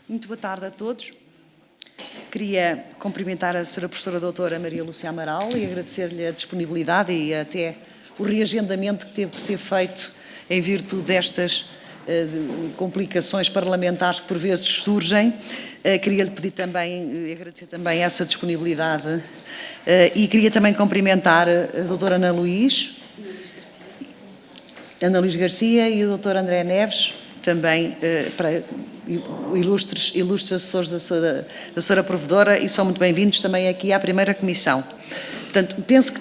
Muito boa tarde a todos. Queria cumprimentar a Sra. Professora Doutora Maria Lúcia Amaral e agradecer-lhe a disponibilidade e até o reagendamento que teve que ser feito em virtude destas complicações parlamentares que por vezes surgem. Queria-lhe pedir também, agradecer também essa disponibilidade e queria também cumprimentar a doutora Ana Luís Garcia e o doutor André Neves, também para ilustres assessores da Sra. Provedora, e são muito bem-vindos também aqui à primeira comissão. Portanto, penso que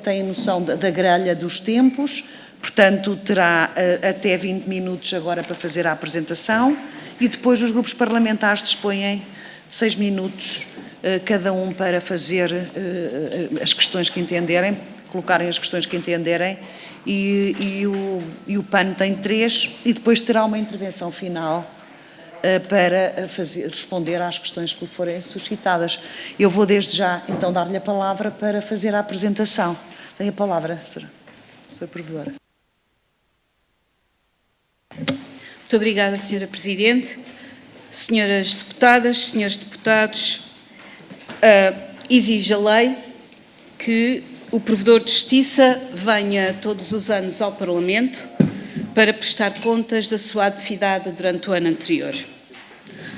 tem noção da grelha dos tempos, portanto, terá até 20 minutos agora para fazer a apresentação e depois os grupos parlamentares dispõem de 6 minutos cada um para fazer as questões que entenderem, colocarem as questões que entenderem. E o PAN tem 3 e depois terá uma intervenção final para responder às questões que lhe forem suscitadas. Eu vou desde já então dar-lhe a palavra para fazer a apresentação. Tem a palavra, Sra. Provedora. Muito obrigada, Sra. Presidente. Senhoras deputadas, senhores deputados, exige a lei que o Provedor de Justiça venha todos os anos ao Parlamento para prestar contas da sua atividade durante o ano anterior.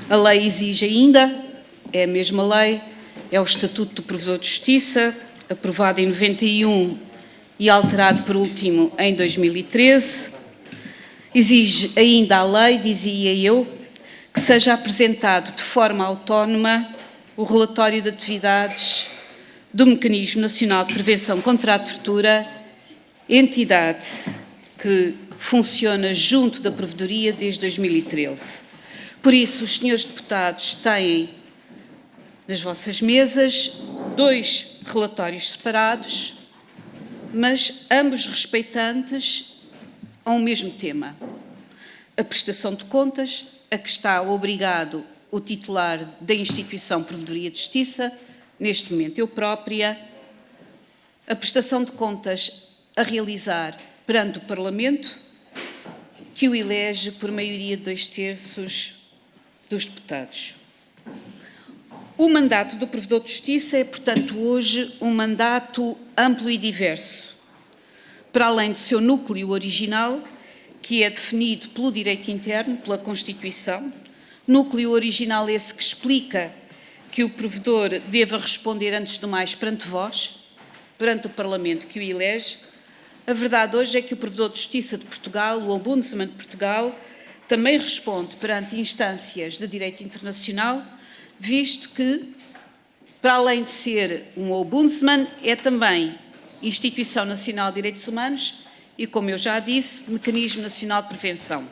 A lei exige ainda, é a mesma lei, é o Estatuto do Provedor de Justiça, aprovado em 91 e alterado por último em 2013. Exige ainda a lei, dizia eu, que seja apresentado de forma autónoma o relatório de atividades do Mecanismo Nacional de Prevenção contra a Tortura, entidade que funciona junto da Provedoria desde 2013. Por isso, os senhores deputados têm nas vossas mesas 2 relatórios separados, mas ambos respeitantes a um mesmo tema: a prestação de contas, a que está obrigado o titular da instituição Provedoria de Justiça, neste momento eu própria, a prestação de contas a realizar perante o Parlamento, que o elege por maioria de 2/3 dos deputados. O mandato do Provedor de Justiça é, portanto, hoje um mandato amplo e diverso. Para além do seu núcleo original, que é definido pelo direito interno, pela Constituição, núcleo original esse que explica que o provedor deva responder, antes de mais, perante vós, perante o Parlamento que o elege. A verdade hoje é que o Provedor de Justiça de Portugal, o Ombudsman de Portugal, também responde perante instâncias de direito internacional, visto que, para além de ser um Ombudsman, é também Instituição Nacional de Direitos Humanos e, como eu já disse, Mecanismo Nacional de Prevenção.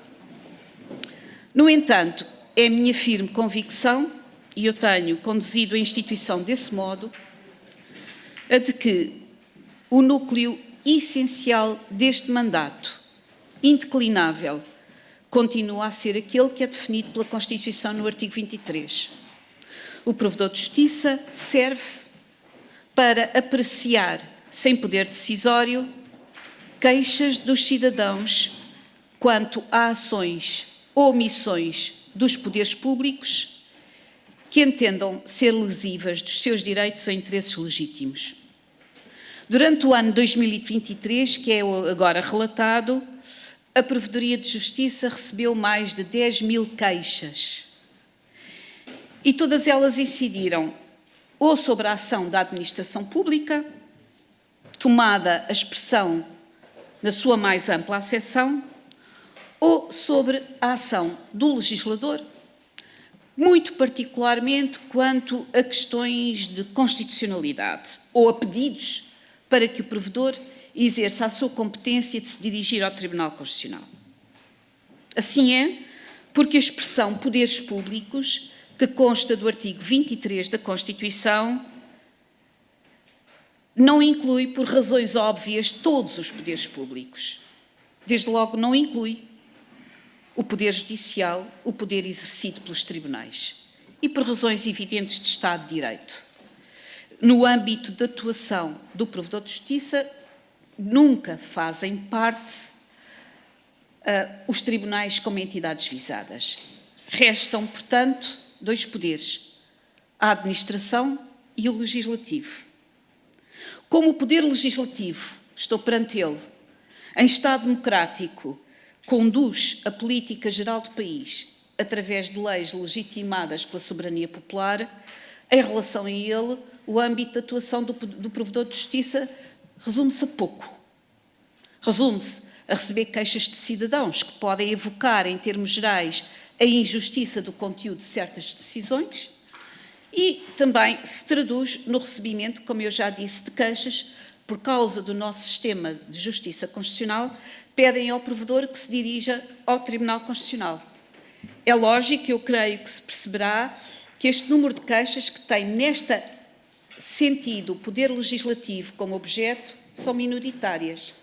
No entanto, é minha firme convicção, e eu tenho conduzido a instituição desse modo, a de que o núcleo essencial deste mandato, indeclinável, continua a ser aquele que é definido pela Constituição no artigo 23. O Provedor de Justiça serve para apreciar, sem poder decisório, queixas dos cidadãos quanto a ações ou omissões dos poderes públicos que entendam ser lesivas dos seus direitos ou interesses legítimos. Durante o ano 2023, que é agora relatado, a Provedoria de Justiça recebeu mais de 10.000 queixas e todas elas incidiram ou sobre a ação da administração pública, tomada a expressão na sua mais ampla acessão, ou sobre a ação do legislador, muito particularmente quanto a questões de constitucionalidade ou a pedidos para que o provedor exerça a sua competência de se dirigir ao Tribunal Constitucional. Assim é porque a expressão poderes públicos, que consta do artigo 23 da Constituição, não inclui, por razões óbvias, todos os poderes públicos. Desde logo não inclui o poder judicial, o poder exercido pelos tribunais. E por razões evidentes de Estado de Direito. No âmbito de atuação do Provedor de Justiça, nunca fazem parte os tribunais como entidades visadas. Restam, portanto, dois poderes, a administração e o legislativo. Como o poder legislativo, estou perante ele, em Estado democrático, conduz a política geral do país através de leis legitimadas pela soberania popular, em relação a ele, o âmbito de atuação do provedor de justiça resume-se a pouco. Resume-se a receber queixas de cidadãos que podem evocar, em termos gerais, a injustiça do conteúdo de certas decisões e também se traduz no recebimento, como eu já disse, de queixas por causa do nosso sistema de justiça constitucional, pedem ao provedor que se dirija ao Tribunal Constitucional. É lógico, eu creio que se perceberá que este número de queixas que tem neste sentido o Poder Legislativo como objeto são minoritárias.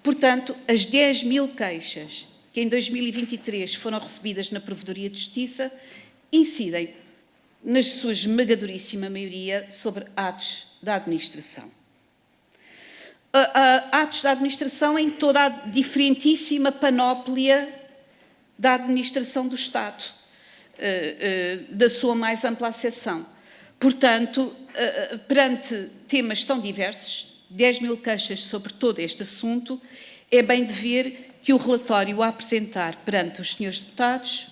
Portanto, as 10.000 queixas que em 2023 foram recebidas na Provedoria de Justiça incidem, na sua esmagadoríssima maioria, sobre atos da administração. Atos da administração em toda a diferentíssima panóplia da administração do Estado, da sua mais ampla acessão. Portanto, perante temas tão diversos, 10.000 queixas sobre todo este assunto, é bem de ver que o relatório a apresentar perante os senhores deputados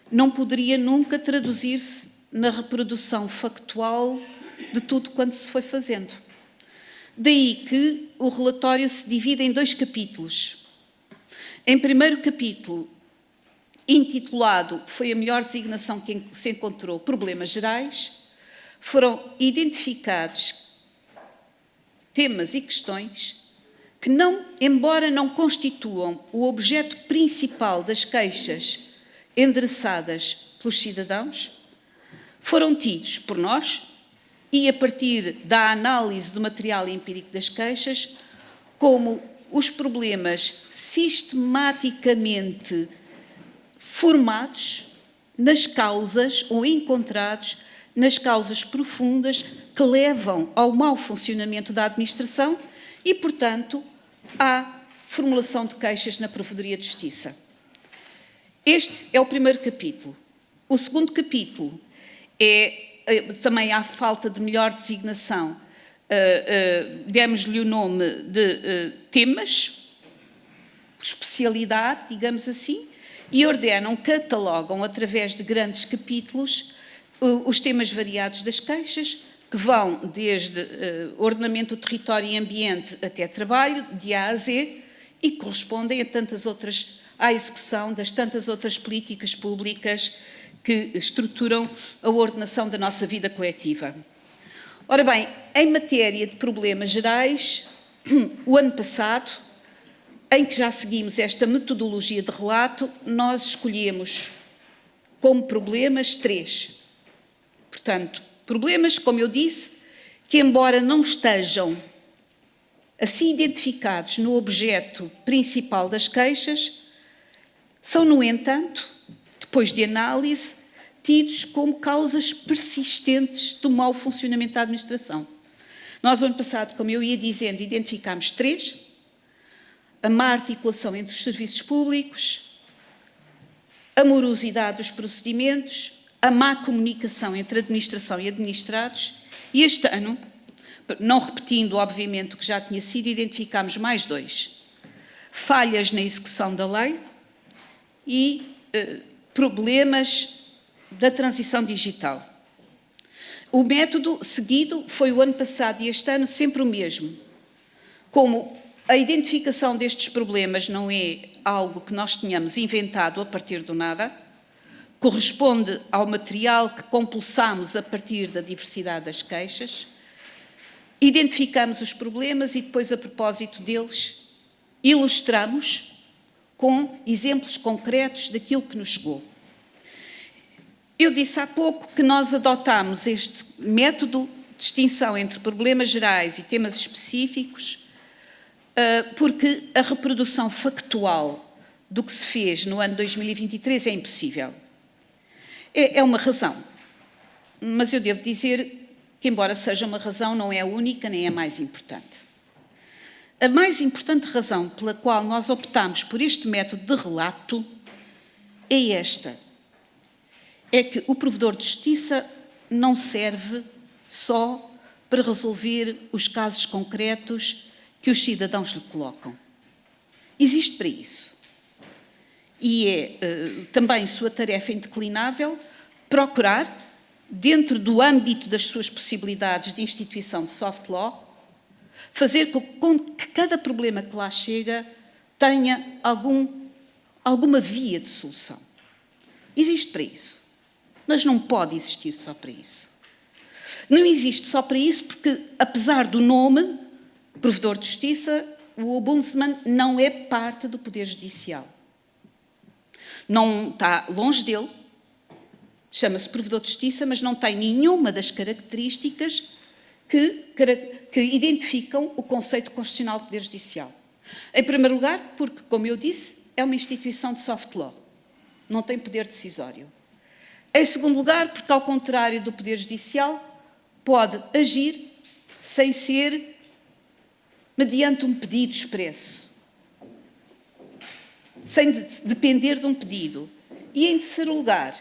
não poderia nunca traduzir-se na reprodução factual de tudo quanto se foi fazendo. Daí que o relatório se divide em 2 capítulos. Em primeiro capítulo, intitulado Foi a melhor designação que se encontrou, Problemas Gerais, foram identificados temas e questões que, embora não constituam o objeto principal das queixas endereçadas pelos cidadãos, foram tidos por nós e, a partir da análise do material empírico das queixas, como os problemas sistematicamente formados nas causas ou encontrados nas causas profundas que levam ao mau funcionamento da administração e, portanto, à formulação de queixas na Provedoria de Justiça. Este é o primeiro capítulo. O segundo capítulo é também à falta de melhor designação, demos-lhe o nome de temas, especialidade, digamos assim, e catalogam através de grandes capítulos os temas variados das queixas, que vão desde ordenamento do território e ambiente até trabalho, de A a Z, e correspondem a tantas outras, à execução das tantas outras políticas públicas que estruturam a ordenação da nossa vida coletiva. Ora bem, em matéria de problemas gerais, o ano passado, em que já seguimos esta metodologia de relato, nós escolhemos como problemas 3. Portanto, problemas, como eu disse, que embora não estejam assim identificados no objeto principal das queixas, são, no entanto, depois de análise, tidos como causas persistentes do mau funcionamento da administração. Nós, ano passado, como eu ia dizendo, identificámos 3, a má articulação entre os serviços públicos, a morosidade dos procedimentos, a má comunicação entre administração e administrados, e este ano, não repetindo, obviamente, o que já tinha sido, identificámos mais 2. Falhas na execução da lei e problemas da transição digital. O método seguido foi o ano passado e este ano sempre o mesmo. Como a identificação destes problemas não é algo que nós tenhamos inventado a partir do nada, corresponde ao material que compulsamos a partir da diversidade das queixas, identificamos os problemas e depois, a propósito deles, ilustramos com exemplos concretos daquilo que nos chegou. Eu disse há pouco que nós adotámos este método de distinção entre problemas gerais e temas específicos porque a reprodução factual do que se fez no ano 2023 é impossível. É uma razão, mas eu devo dizer que, embora seja uma razão, não é a única nem a mais importante. A mais importante razão pela qual nós optamos por este método de relato é esta. é que o provedor de justiça não serve só para resolver os casos concretos que os cidadãos lhe colocam. Existe para isso. E é também sua tarefa indeclinável procurar, dentro do âmbito das suas possibilidades de instituição de soft law, fazer com que cada problema que lá chega tenha alguma via de solução. Existe para isso, mas não pode existir só para isso. Não existe só para isso porque, apesar do nome, provedor de justiça, o Ombudsman não é parte do Poder Judicial. Não está longe dele, chama-se provedor de justiça, mas não tem nenhuma das características que identificam o conceito constitucional de Poder Judicial. Em primeiro lugar, porque, como eu disse, é uma instituição de soft law, não tem poder decisório. Em segundo lugar, porque, ao contrário do Poder Judicial, pode agir sem ser mediante um pedido expresso, sem depender de um pedido. E, em terceiro lugar,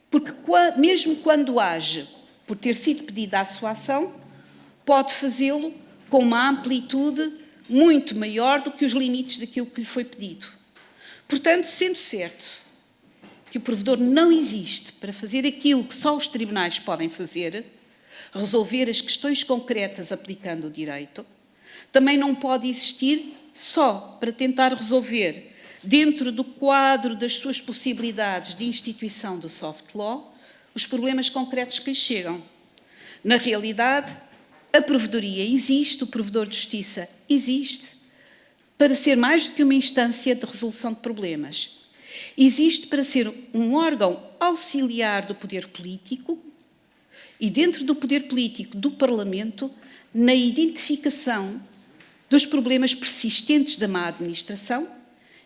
porque mesmo quando age por ter sido pedida a sua ação, pode fazê-lo com uma amplitude muito maior do que os limites daquilo que lhe foi pedido. Portanto, sendo certo que o provedor não existe para fazer aquilo que só os tribunais podem fazer, resolver as questões concretas aplicando o direito, também não pode existir só para tentar resolver, dentro do quadro das suas possibilidades de instituição do soft law, os problemas concretos que lhe chegam. Na realidade, a provedoria existe, o provedor de justiça existe, para ser mais do que uma instância de resolução de problemas. Existe para ser um órgão auxiliar do poder político e, dentro do poder político do Parlamento, na identificação dos problemas persistentes da má administração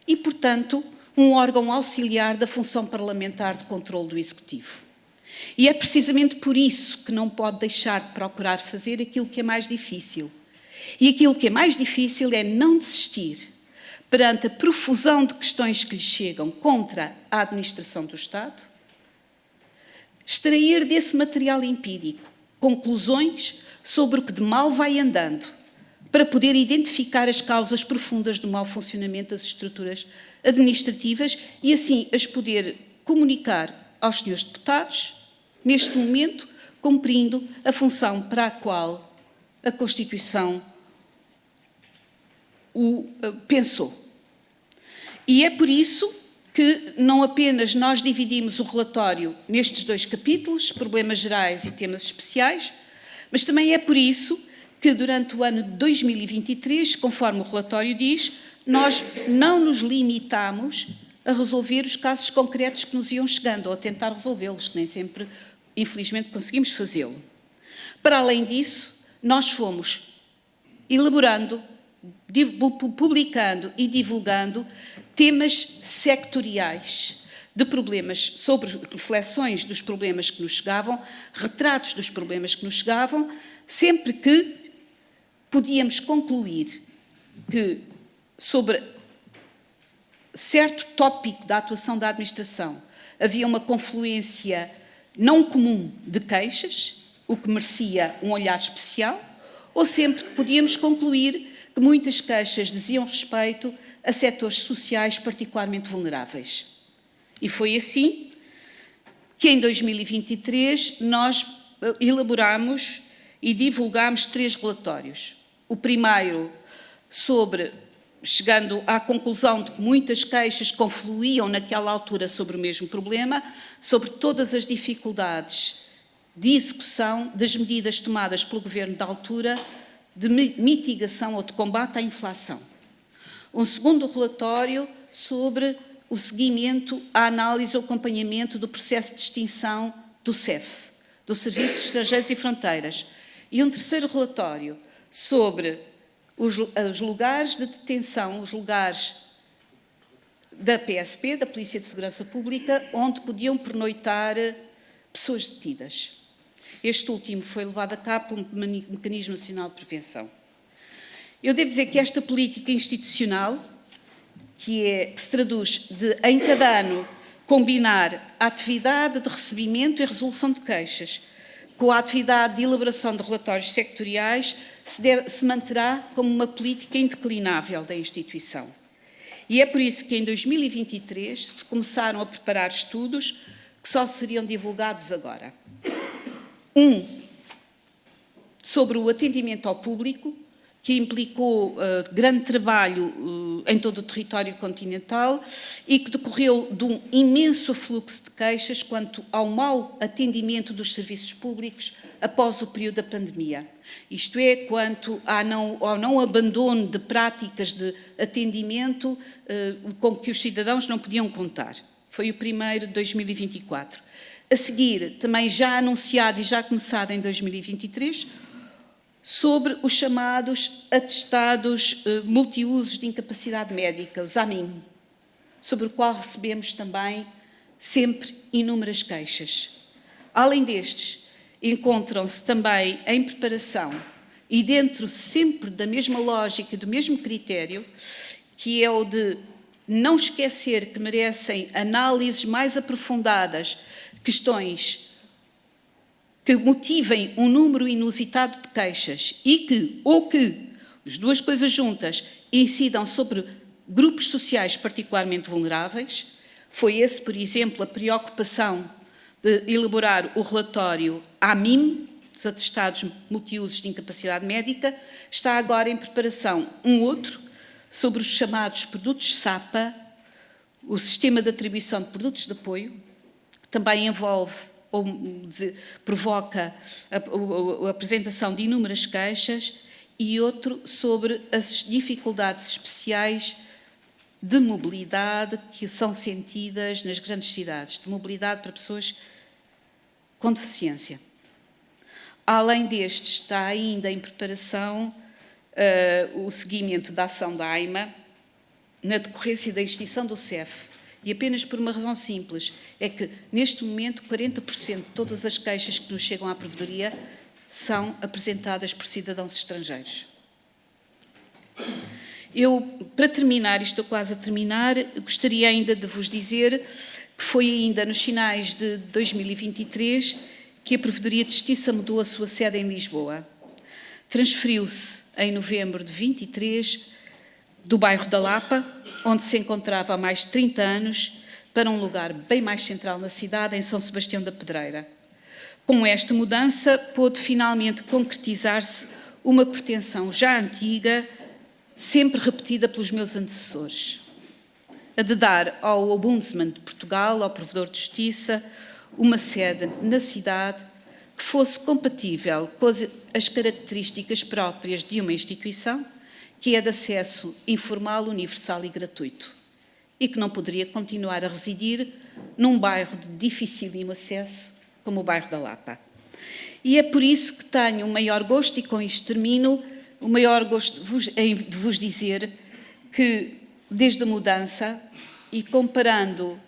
e, portanto, um órgão auxiliar da função parlamentar de controle do Executivo. E é precisamente por isso que não pode deixar de procurar fazer aquilo que é mais difícil. E aquilo que é mais difícil é não desistir perante a profusão de questões que lhe chegam contra a administração do Estado, extrair desse material empírico conclusões sobre o que de mal vai andando, para poder identificar as causas profundas do mau funcionamento das estruturas administrativas e assim as poder comunicar aos senhores deputados, neste momento, cumprindo a função para a qual a Constituição o pensou. E é por isso que não apenas nós dividimos o relatório nestes dois capítulos, problemas gerais e temas especiais, mas também é por isso que durante o ano de 2023, conforme o relatório diz, nós não nos limitamos a resolver os casos concretos que nos iam chegando, ou a tentar resolvê-los, que nem sempre, infelizmente, conseguimos fazê-lo. Para além disso, nós fomos elaborando, publicando e divulgando temas sectoriais de problemas, sobre reflexões dos problemas que nos chegavam, retratos dos problemas que nos chegavam, sempre que podíamos concluir que, sobre certo tópico da atuação da administração, havia uma confluência não comum de queixas, o que merecia um olhar especial, ou sempre que podíamos concluir que muitas queixas diziam respeito a setores sociais particularmente vulneráveis. E foi assim que em 2023 nós elaboramos e divulgámos 3 relatórios. O primeiro chegando à conclusão de que muitas queixas confluíam naquela altura sobre o mesmo problema, sobre todas as dificuldades de execução das medidas tomadas pelo governo da altura de mitigação ou de combate à inflação. Um segundo relatório sobre o seguimento, a análise e o acompanhamento do processo de extinção do CEF, do Serviço de Estrangeiros e Fronteiras. E um terceiro relatório sobre os lugares de detenção, os lugares da PSP, da Polícia de Segurança Pública, onde podiam pernoitar pessoas detidas. Este último foi levado a cabo pelo Mecanismo Nacional de Prevenção. Eu devo dizer que esta política institucional, que se traduz em cada ano combinar a atividade de recebimento e resolução de queixas com a atividade de elaboração de relatórios sectoriais se manterá como uma política indeclinável da instituição. E é por isso que em 2023 se começaram a preparar estudos que só seriam divulgados agora. Sobre o atendimento ao público, que implicou grande trabalho em todo o território continental e que decorreu de um imenso fluxo de queixas quanto ao mau atendimento dos serviços públicos após o período da pandemia. Isto é, quanto ao não abandono de práticas de atendimento com que os cidadãos não podiam contar. Foi o primeiro de 2024. A seguir, também já anunciado e já começado em 2023, sobre os chamados atestados multiusos de incapacidade médica, os AMIM, sobre o qual recebemos também sempre inúmeras queixas. Além destes, encontram-se também em preparação, e dentro sempre da mesma lógica, do mesmo critério, que é o de não esquecer que merecem análises mais aprofundadas, questões que motivem um número inusitado de queixas e que, as duas coisas juntas, incidam sobre grupos sociais particularmente vulneráveis. Foi esse, por exemplo, a preocupação de elaborar o relatório AMIM, dos atestados multiusos de incapacidade médica. Está agora em preparação um outro sobre os chamados produtos SAPA, o Sistema de Atribuição de Produtos de Apoio, que também envolve ou provoca a apresentação de inúmeras queixas, e outro sobre as dificuldades especiais de mobilidade que são sentidas nas grandes cidades, de mobilidade para pessoas com deficiência. Além deste, está ainda em preparação o seguimento da ação da AIMA na decorrência da extinção do CEF. E apenas por uma razão simples, é que neste momento 40% de todas as queixas que nos chegam à Provedoria são apresentadas por cidadãos estrangeiros. Eu, para terminar, estou quase a terminar, gostaria ainda de vos dizer que foi ainda nos finais de 2023 que a Provedoria de Justiça mudou a sua sede em Lisboa. Transferiu-se em novembro de 23 do bairro da Lapa, onde se encontrava há mais de 30 anos, para um lugar bem mais central na cidade, em São Sebastião da Pedreira. Com esta mudança, pôde finalmente concretizar-se uma pretensão já antiga, sempre repetida pelos meus antecessores, a de dar ao Ombudsman de Portugal, ao Provedor de Justiça, uma sede na cidade que fosse compatível com as características próprias de uma instituição, que é de acesso informal, universal e gratuito, e que não poderia continuar a residir num bairro de dificílimo acesso, como o bairro da Lapa. E é por isso que tenho o maior gosto, e com isto termino, o maior gosto de vos dizer que, desde a mudança, e comparando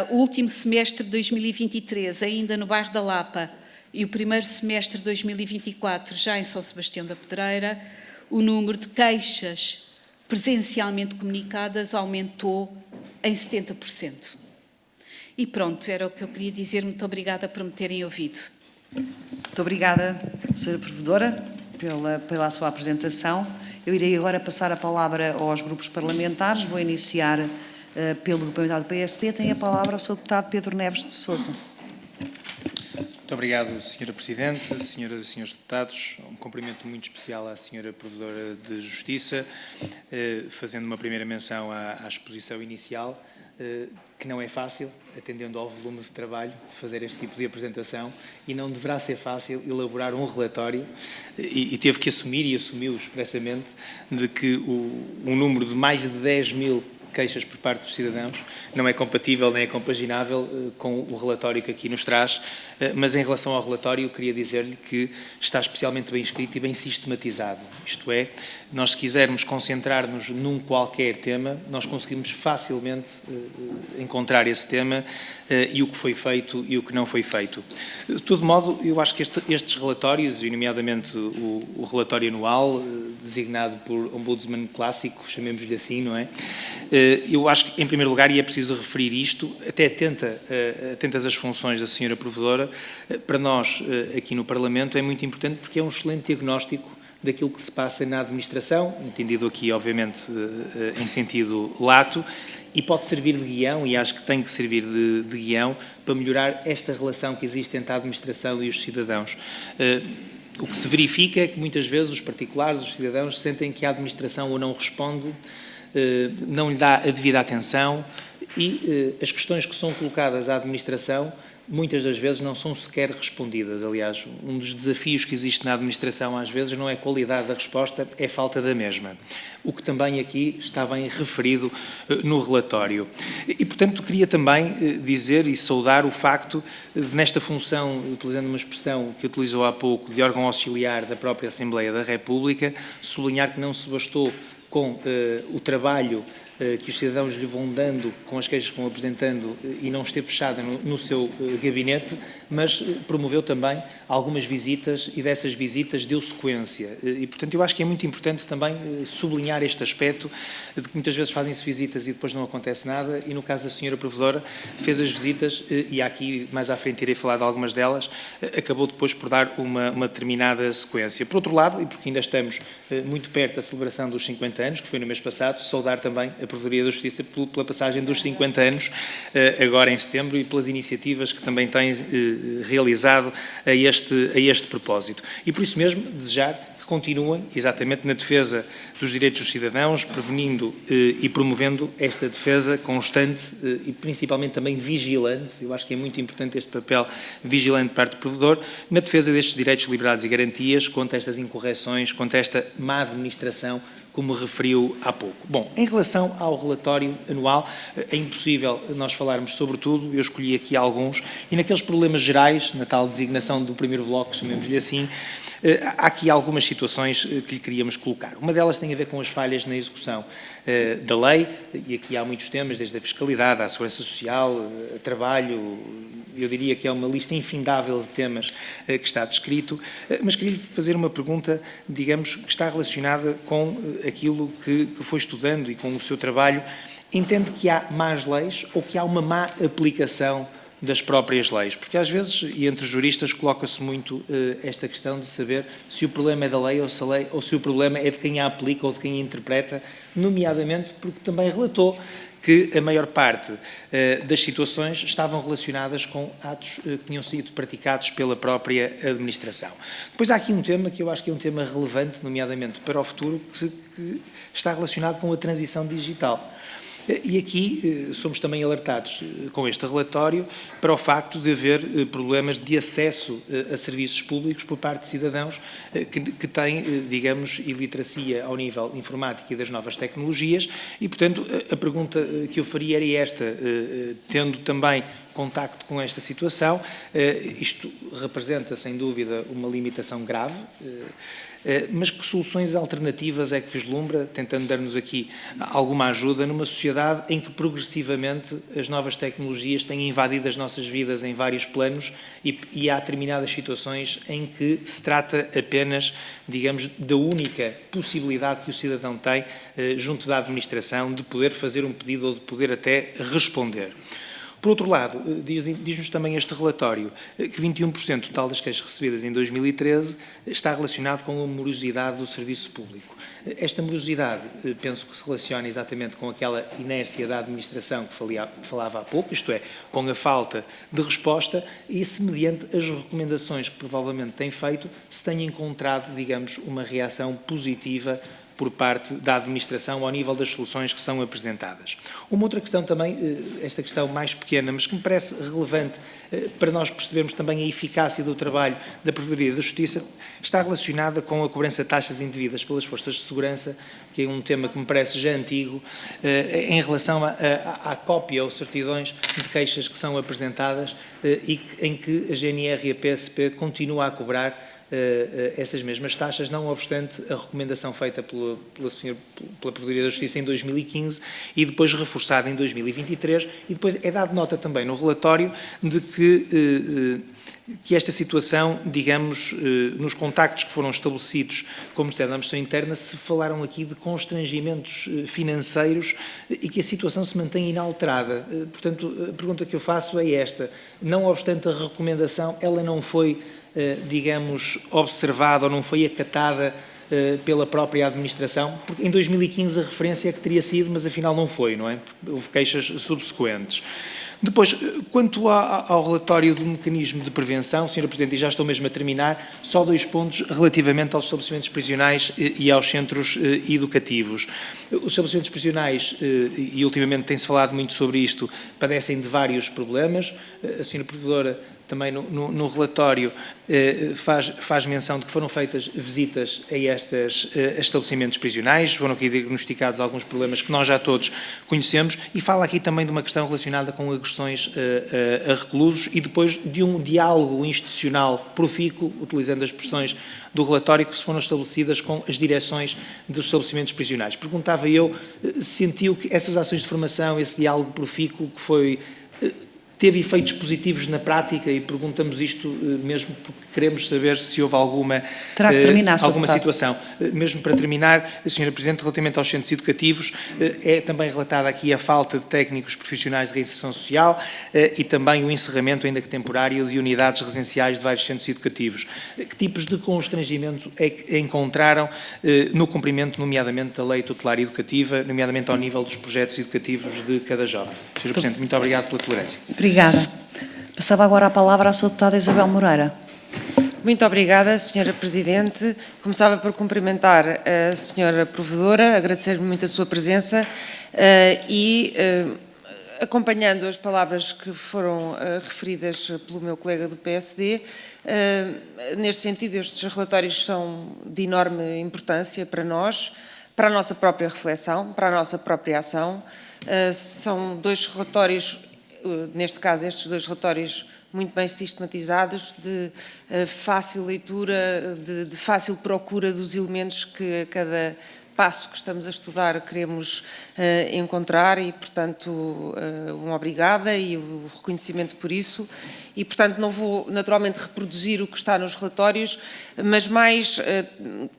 o último semestre de 2023, ainda no bairro da Lapa, e o primeiro semestre de 2024, já em São Sebastião da Pedreira, o número de queixas presencialmente comunicadas aumentou em 70%. E pronto, era o que eu queria dizer. Muito obrigada por me terem ouvido. Muito obrigada, Sra. Provedora, pela sua apresentação. Eu irei agora passar a palavra aos grupos parlamentares. Vou iniciar pelo Grupo Parlamentar do PSD. Tem a palavra o Sr. Deputado Pedro Neves de Sousa. Muito obrigado, Sra. Presidente, senhoras e senhores deputados. Um cumprimento muito especial à Sra. Provedora de Justiça, fazendo uma primeira menção à exposição inicial, que não é fácil, atendendo ao volume de trabalho, fazer este tipo de apresentação, e não deverá ser fácil elaborar um relatório, e teve que assumir, e assumiu expressamente, de que um número de mais de 10.000 queixas por parte dos cidadãos não é compatível nem é compaginável com o relatório que aqui nos traz, mas em relação ao relatório eu queria dizer-lhe que está especialmente bem escrito e bem sistematizado. Isto é, nós se quisermos concentrar-nos num qualquer tema, nós conseguimos facilmente encontrar esse tema e o que foi feito e o que não foi feito. De todo modo, eu acho que estes relatórios, e nomeadamente o relatório anual, designado por Ombudsman clássico, chamemos-lhe assim, não é? Eu acho que, em primeiro lugar, e é preciso referir isto, até atentas às funções da Sra. Provedora, para nós, aqui no Parlamento, é muito importante porque é um excelente diagnóstico daquilo que se passa na administração, entendido aqui, obviamente, em sentido lato, e pode servir de guião, e acho que tem que servir de guião, para melhorar esta relação que existe entre a administração e os cidadãos. O que se verifica é que, muitas vezes, os particulares, os cidadãos, sentem que a administração ou não responde, não lhe dá a devida atenção, e as questões que são colocadas à administração muitas das vezes não são sequer respondidas. Aliás, um dos desafios que existe na administração às vezes não é a qualidade da resposta, é a falta da mesma. O que também aqui está bem referido no relatório. E, portanto, queria também dizer e saudar o facto de, nesta função, utilizando uma expressão que utilizou há pouco, de órgão auxiliar da própria Assembleia da República, sublinhar que não se bastou com o trabalho que os cidadãos lhe vão dando com as queixas que vão apresentando e não esteve fechada no seu gabinete, mas promoveu também algumas visitas e dessas visitas deu sequência. E, portanto, eu acho que é muito importante também sublinhar este aspecto de que muitas vezes fazem-se visitas e depois não acontece nada, e no caso da Sra. Provedora fez as visitas e aqui mais à frente irei falar de algumas delas, acabou depois por dar uma determinada sequência. Por outro lado, e porque ainda estamos muito perto da celebração dos 50 anos, que foi no mês passado, saudar também a Provedoria da Justiça pela passagem dos 50 anos, agora em setembro, e pelas iniciativas que também tem realizado a este propósito. E por isso mesmo desejar que continuem exatamente na defesa dos direitos dos cidadãos, prevenindo e promovendo esta defesa constante e principalmente também vigilante. Eu acho que é muito importante este papel vigilante de parte do provedor, na defesa destes direitos, liberdades e garantias contra estas incorreções, contra esta má administração, como referiu há pouco. Bom, em relação ao relatório anual, é impossível nós falarmos sobre tudo, eu escolhi aqui alguns, e naqueles problemas gerais, na tal designação do primeiro bloco, chamemos-lhe assim, há aqui algumas situações que lhe queríamos colocar. Uma delas tem a ver com as falhas na execução da lei, e aqui há muitos temas, desde a fiscalidade, à segurança social, trabalho, eu diria que é uma lista infindável de temas que está descrito, mas queria-lhe fazer uma pergunta, digamos, que está relacionada com aquilo que foi estudando e com o seu trabalho. Entende que há más leis ou que há uma má aplicação das próprias leis? Porque às vezes, e entre juristas, coloca-se muito esta questão de saber se o problema é da lei ou se o problema é de quem a aplica ou de quem a interpreta, nomeadamente porque também relatou que a maior parte das situações estavam relacionadas com atos que tinham sido praticados pela própria administração. Depois há aqui um tema que eu acho que é um tema relevante, nomeadamente para o futuro, que está relacionado com a transição digital. E aqui somos também alertados com este relatório para o facto de haver problemas de acesso a serviços públicos por parte de cidadãos que têm, digamos, iliteracia ao nível informático e das novas tecnologias e, portanto, a pergunta que eu faria era esta, tendo também contacto com esta situação, isto representa, sem dúvida, uma limitação grave, mas que soluções alternativas é que vislumbra, tentando dar-nos aqui alguma ajuda numa sociedade em que progressivamente as novas tecnologias têm invadido as nossas vidas em vários planos e há determinadas situações em que se trata apenas, digamos, da única possibilidade que o cidadão tem junto da administração de poder fazer um pedido ou de poder até responder. Por outro lado, diz-nos também este relatório que 21% total das queixas recebidas em 2013 está relacionado com a morosidade do serviço público. Esta morosidade, penso que se relaciona exatamente com aquela inércia da administração que falava há pouco, isto é, com a falta de resposta e se mediante as recomendações que provavelmente tem feito, se tenha encontrado, digamos, uma reação positiva por parte da administração ao nível das soluções que são apresentadas. Uma outra questão também, esta questão mais pequena, mas que me parece relevante para nós percebermos também a eficácia do trabalho da Provedoria da Justiça, está relacionada com a cobrança de taxas indevidas pelas forças de segurança, que é um tema que me parece já antigo, em relação à cópia ou certidões de queixas que são apresentadas e em que a GNR e a PSP continuam a cobrar essas mesmas taxas, não obstante a recomendação feita pela Provedoria da Justiça em 2015 e depois reforçada em 2023, e depois é dado nota também no relatório de que esta situação, digamos, nos contactos que foram estabelecidos com o Ministério da Administração Interna, se falaram aqui de constrangimentos financeiros e que a situação se mantém inalterada. Portanto, a pergunta que eu faço é esta: não obstante a recomendação, ela não foi, digamos, observada ou não foi acatada pela própria administração? Porque em 2015 a referência é que teria sido, mas afinal não foi, não é? Houve queixas subsequentes. Depois, quanto ao relatório do mecanismo de prevenção, Sra. Presidente, e já estou mesmo a terminar, só 2 pontos relativamente aos estabelecimentos prisionais e aos centros educativos. Os estabelecimentos prisionais, e ultimamente tem-se falado muito sobre isto, padecem de vários problemas. A Sra. Provedora também no relatório faz menção de que foram feitas visitas a estes estabelecimentos prisionais, foram aqui diagnosticados alguns problemas que nós já todos conhecemos, e fala aqui também de uma questão relacionada com agressões a reclusos e depois de um diálogo institucional profícuo, utilizando as expressões do relatório, que se foram estabelecidas com as direções dos estabelecimentos prisionais. Perguntava eu, sentiu que essas ações de formação, esse diálogo profícuo que foi... teve efeitos positivos na prática, e perguntamos isto mesmo porque queremos saber se houve alguma situação. Mesmo para terminar, Sra. Presidente, relativamente aos centros educativos, é também relatada aqui a falta de técnicos profissionais de reinserção social e também o encerramento, ainda que temporário, de unidades residenciais de vários centros educativos. Que tipos de constrangimento é que encontraram no cumprimento, nomeadamente, da lei tutelar educativa, nomeadamente ao nível dos projetos educativos de cada jovem? Sra. Presidente, muito obrigado pela tolerância. Obrigada. Passava agora a palavra à Sra. Deputada Isabel Moreira. Muito obrigada, Sra. Presidente. Começava por cumprimentar a Sra. Provedora, agradecer muito a sua presença e, acompanhando as palavras que foram referidas pelo meu colega do PSD, neste sentido, estes relatórios são de enorme importância para nós, para a nossa própria reflexão, para a nossa própria ação. São 2 relatórios, neste caso estes 2 relatórios muito bem sistematizados, de fácil leitura, de fácil procura dos elementos que a cada passo que estamos a estudar queremos encontrar, e, portanto, uma obrigada e o reconhecimento por isso. E, portanto, não vou naturalmente reproduzir o que está nos relatórios, mas mais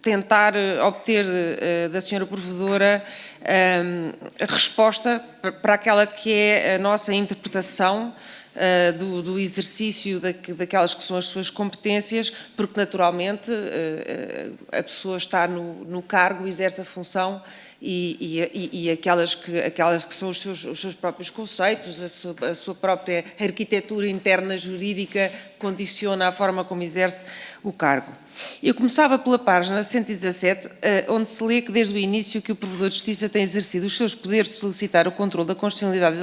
tentar obter da Sra. Provedora a resposta para aquela que é a nossa interpretação do exercício daquelas que são as suas competências, porque naturalmente a pessoa está no cargo, exerce a função e aquelas que são os seus próprios conceitos, a sua própria arquitetura interna jurídica condiciona a forma como exerce o cargo. Eu começava pela página 117, onde se lê que desde o início que o Provedor de Justiça tem exercido os seus poderes de solicitar o controle da constitucionalidade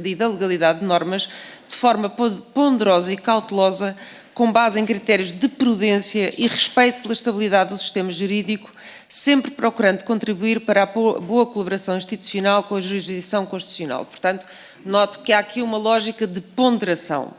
e da legalidade de normas de forma ponderosa e cautelosa, com base em critérios de prudência e respeito pela estabilidade do sistema jurídico, sempre procurando contribuir para a boa colaboração institucional com a jurisdição constitucional. Portanto, noto que há aqui uma lógica de ponderação.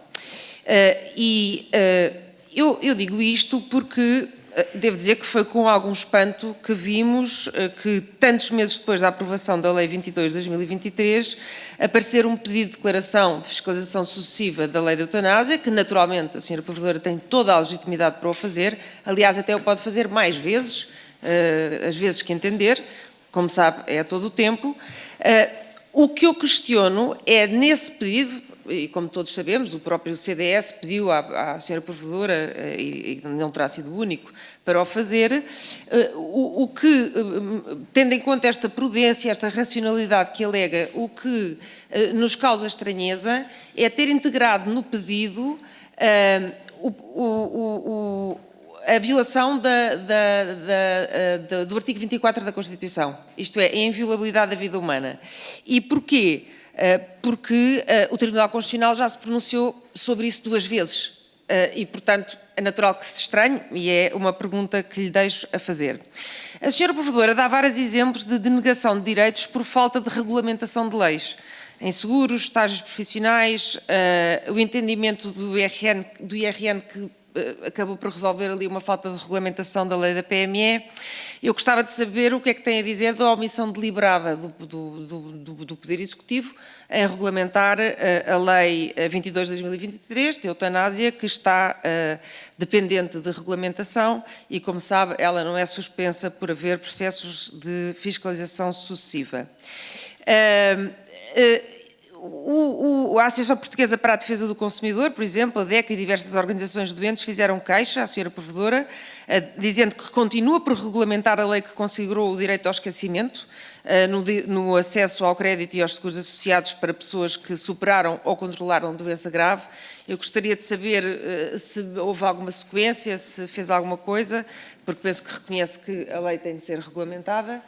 Eu digo isto porque devo dizer que foi com algum espanto que vimos que, tantos meses depois da aprovação da Lei 22 de 2023, aparecer um pedido de declaração de fiscalização sucessiva da Lei da Eutanásia, que naturalmente a Sra. Provedora tem toda a legitimidade para o fazer, aliás até o pode fazer mais vezes, as vezes que entender, como sabe é a todo o tempo. O que eu questiono é nesse pedido, e como todos sabemos, o próprio CDS pediu à Sra. Provedora, e não terá sido o único, para o fazer, o que, tendo em conta esta prudência, esta racionalidade que alega, o que nos causa estranheza é ter integrado no pedido a violação do artigo 24 da Constituição, isto é, a inviolabilidade da vida humana. E porquê? Porque o Tribunal Constitucional já se pronunciou sobre isso 2 vezes e, portanto, é natural que se estranhe, e é uma pergunta que lhe deixo a fazer. A Sra. Provedora dá vários exemplos de denegação de direitos por falta de regulamentação de leis, em seguros, estágios profissionais, o entendimento do IRN que acabou por resolver ali uma falta de regulamentação da lei da PME. Eu gostava de saber o que é que tem a dizer da omissão deliberada do Poder Executivo em regulamentar a Lei 22 de 2023 de eutanásia, que está dependente de regulamentação e, como sabe, ela não é suspensa por haver processos de fiscalização sucessiva. A Associação Portuguesa para a Defesa do Consumidor, por exemplo, a DECO e diversas organizações de doentes fizeram queixa à Sra. Provedora, dizendo que continua por regulamentar a lei que consagrou o direito ao esquecimento no acesso ao crédito e aos seguros associados para pessoas que superaram ou controlaram doença grave. Eu gostaria de saber se houve alguma sequência, se fez alguma coisa, porque penso que reconhece que a lei tem de ser regulamentada.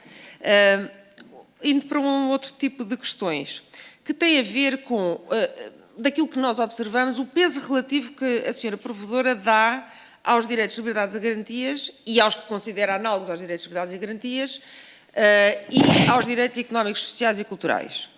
Indo para um outro tipo de questões, que tem a ver com, daquilo que nós observamos, o peso relativo que a Sra. Provedora dá aos direitos, liberdades e garantias e aos que considera análogos aos direitos, liberdades e garantias e aos direitos económicos, sociais e culturais.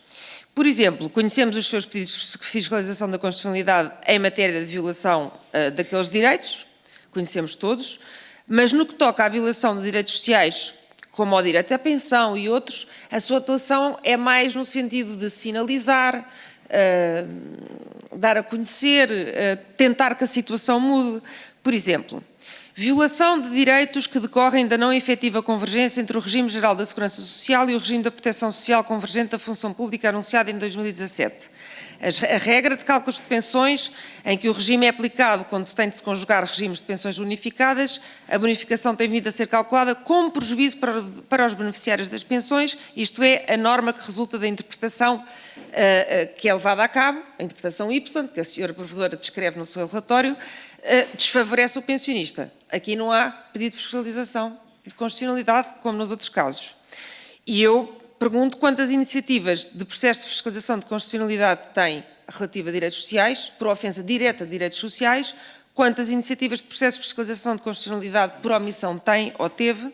Por exemplo, conhecemos os seus pedidos de fiscalização da constitucionalidade em matéria de violação daqueles direitos, conhecemos todos, mas no que toca à violação de direitos sociais, como ao direito à pensão e outros, a sua atuação é mais no sentido de sinalizar, dar a conhecer, tentar que a situação mude. Por exemplo, violação de direitos que decorrem da não efetiva convergência entre o regime geral da Segurança Social e o regime da Proteção Social convergente da Função Pública anunciado em 2017. A regra de cálculos de pensões, em que o regime é aplicado quando tem de se conjugar regimes de pensões unificadas, a bonificação tem vindo a ser calculada como prejuízo para os beneficiários das pensões, isto é, a norma que resulta da interpretação que é levada a cabo, a interpretação Y, que a Sra. Provedora descreve no seu relatório, desfavorece o pensionista. Aqui não há pedido de fiscalização de constitucionalidade, como nos outros casos. E eu pergunto quantas iniciativas de processo de fiscalização de constitucionalidade tem relativa a direitos sociais, por ofensa direta de direitos sociais, quantas iniciativas de processo de fiscalização de constitucionalidade por omissão tem ou teve.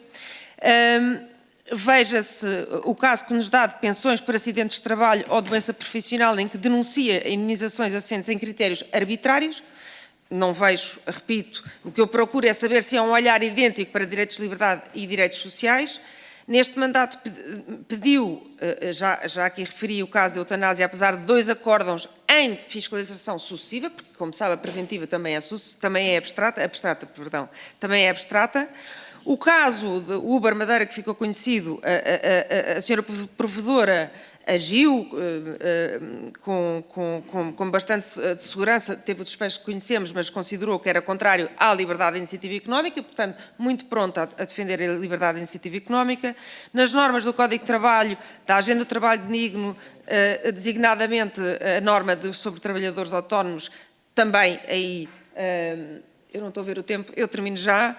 Veja-se o caso que nos dá de pensões por acidentes de trabalho ou doença profissional em que denuncia indenizações assentes em critérios arbitrários. Não vejo, repito, o que eu procuro é saber se é um olhar idêntico para direitos de liberdade e direitos sociais. Neste mandato pediu, já aqui referi o caso da eutanásia, apesar de 2 acórdãos em fiscalização sucessiva, porque, como sabe, a preventiva também é abstrata. O caso de Uber Madeira, que ficou conhecido, a Sra. Provedora agiu com bastante segurança, teve o desfecho que conhecemos, mas considerou que era contrário à liberdade de iniciativa económica, portanto, muito pronta a defender a liberdade de iniciativa económica. Nas normas do Código de Trabalho, da Agenda do Trabalho Digno, designadamente a norma sobre trabalhadores autónomos, também aí... eu não estou a ver o tempo, eu termino já.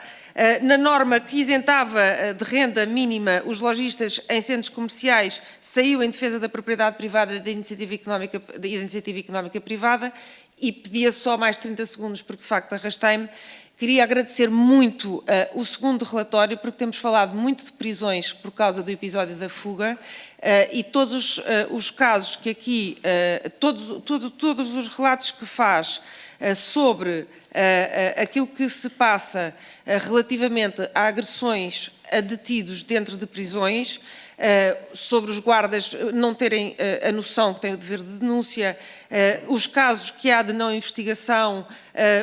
Na norma que isentava de renda mínima os lojistas em centros comerciais, saiu em defesa da propriedade privada e da iniciativa económica privada e pedia só mais 30 segundos porque de facto arrastei-me. Queria agradecer muito o segundo relatório, porque temos falado muito de prisões por causa do episódio da fuga e todos os casos que aqui, todos os relatos que faz sobre aquilo que se passa relativamente a agressões a detidos dentro de prisões, sobre os guardas não terem a noção que têm o dever de denúncia, os casos que há de não investigação,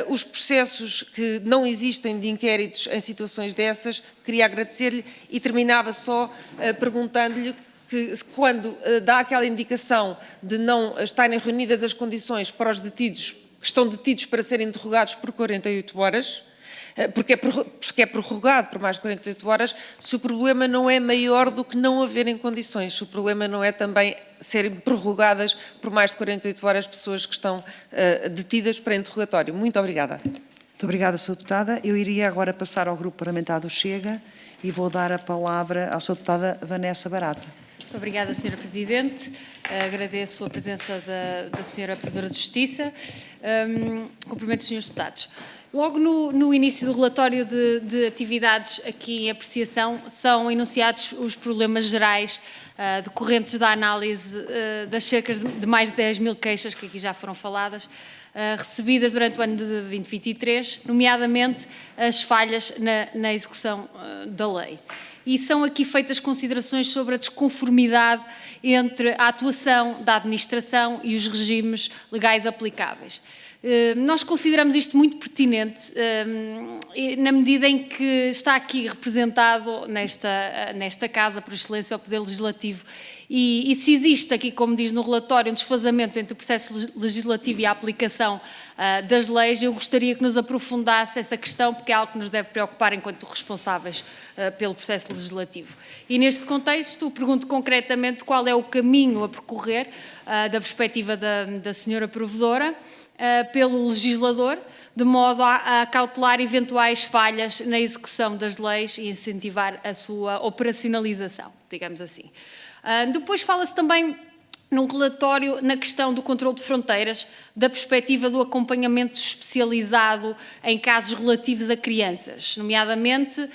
os processos que não existem de inquéritos em situações dessas. Queria agradecer-lhe e terminava só perguntando-lhe que quando dá aquela indicação de não estarem reunidas as condições para os detidos que estão detidos para serem interrogados por 48 horas, porque é prorrogado por mais de 48 horas, se o problema não é maior do que não haverem condições, se o problema não é também serem prorrogadas por mais de 48 horas pessoas que estão detidas para interrogatório. Muito obrigada. Muito obrigada, Sra. Deputada. Eu iria agora passar ao Grupo Parlamentar do Chega e vou dar a palavra à Sra. Deputada Vanessa Barata. Muito obrigada, Sra. Presidente. Agradeço a presença da Sra. Provedora de Justiça. Cumprimento os senhores deputados. Logo no início do relatório de atividades aqui em apreciação, são enunciados os problemas gerais decorrentes da análise das cerca de mais de 10 mil queixas, que aqui já foram faladas, recebidas durante o ano de 2023, nomeadamente as falhas na execução da lei. E são aqui feitas considerações sobre a desconformidade entre a atuação da administração e os regimes legais aplicáveis. Nós consideramos isto muito pertinente, na medida em que está aqui representado nesta Casa, por excelência, o Poder Legislativo. E se existe aqui, como diz no relatório, um desfazamento entre o processo legislativo e a aplicação das leis, eu gostaria que nos aprofundasse essa questão, porque é algo que nos deve preocupar enquanto responsáveis pelo processo legislativo. E neste contexto, pergunto concretamente qual é o caminho a percorrer, da perspectiva da Sra. Provedora, pelo legislador, de modo a cautelar eventuais falhas na execução das leis e incentivar a sua operacionalização, digamos assim. Depois fala-se também num relatório na questão do controle de fronteiras, da perspectiva do acompanhamento especializado em casos relativos a crianças, nomeadamente,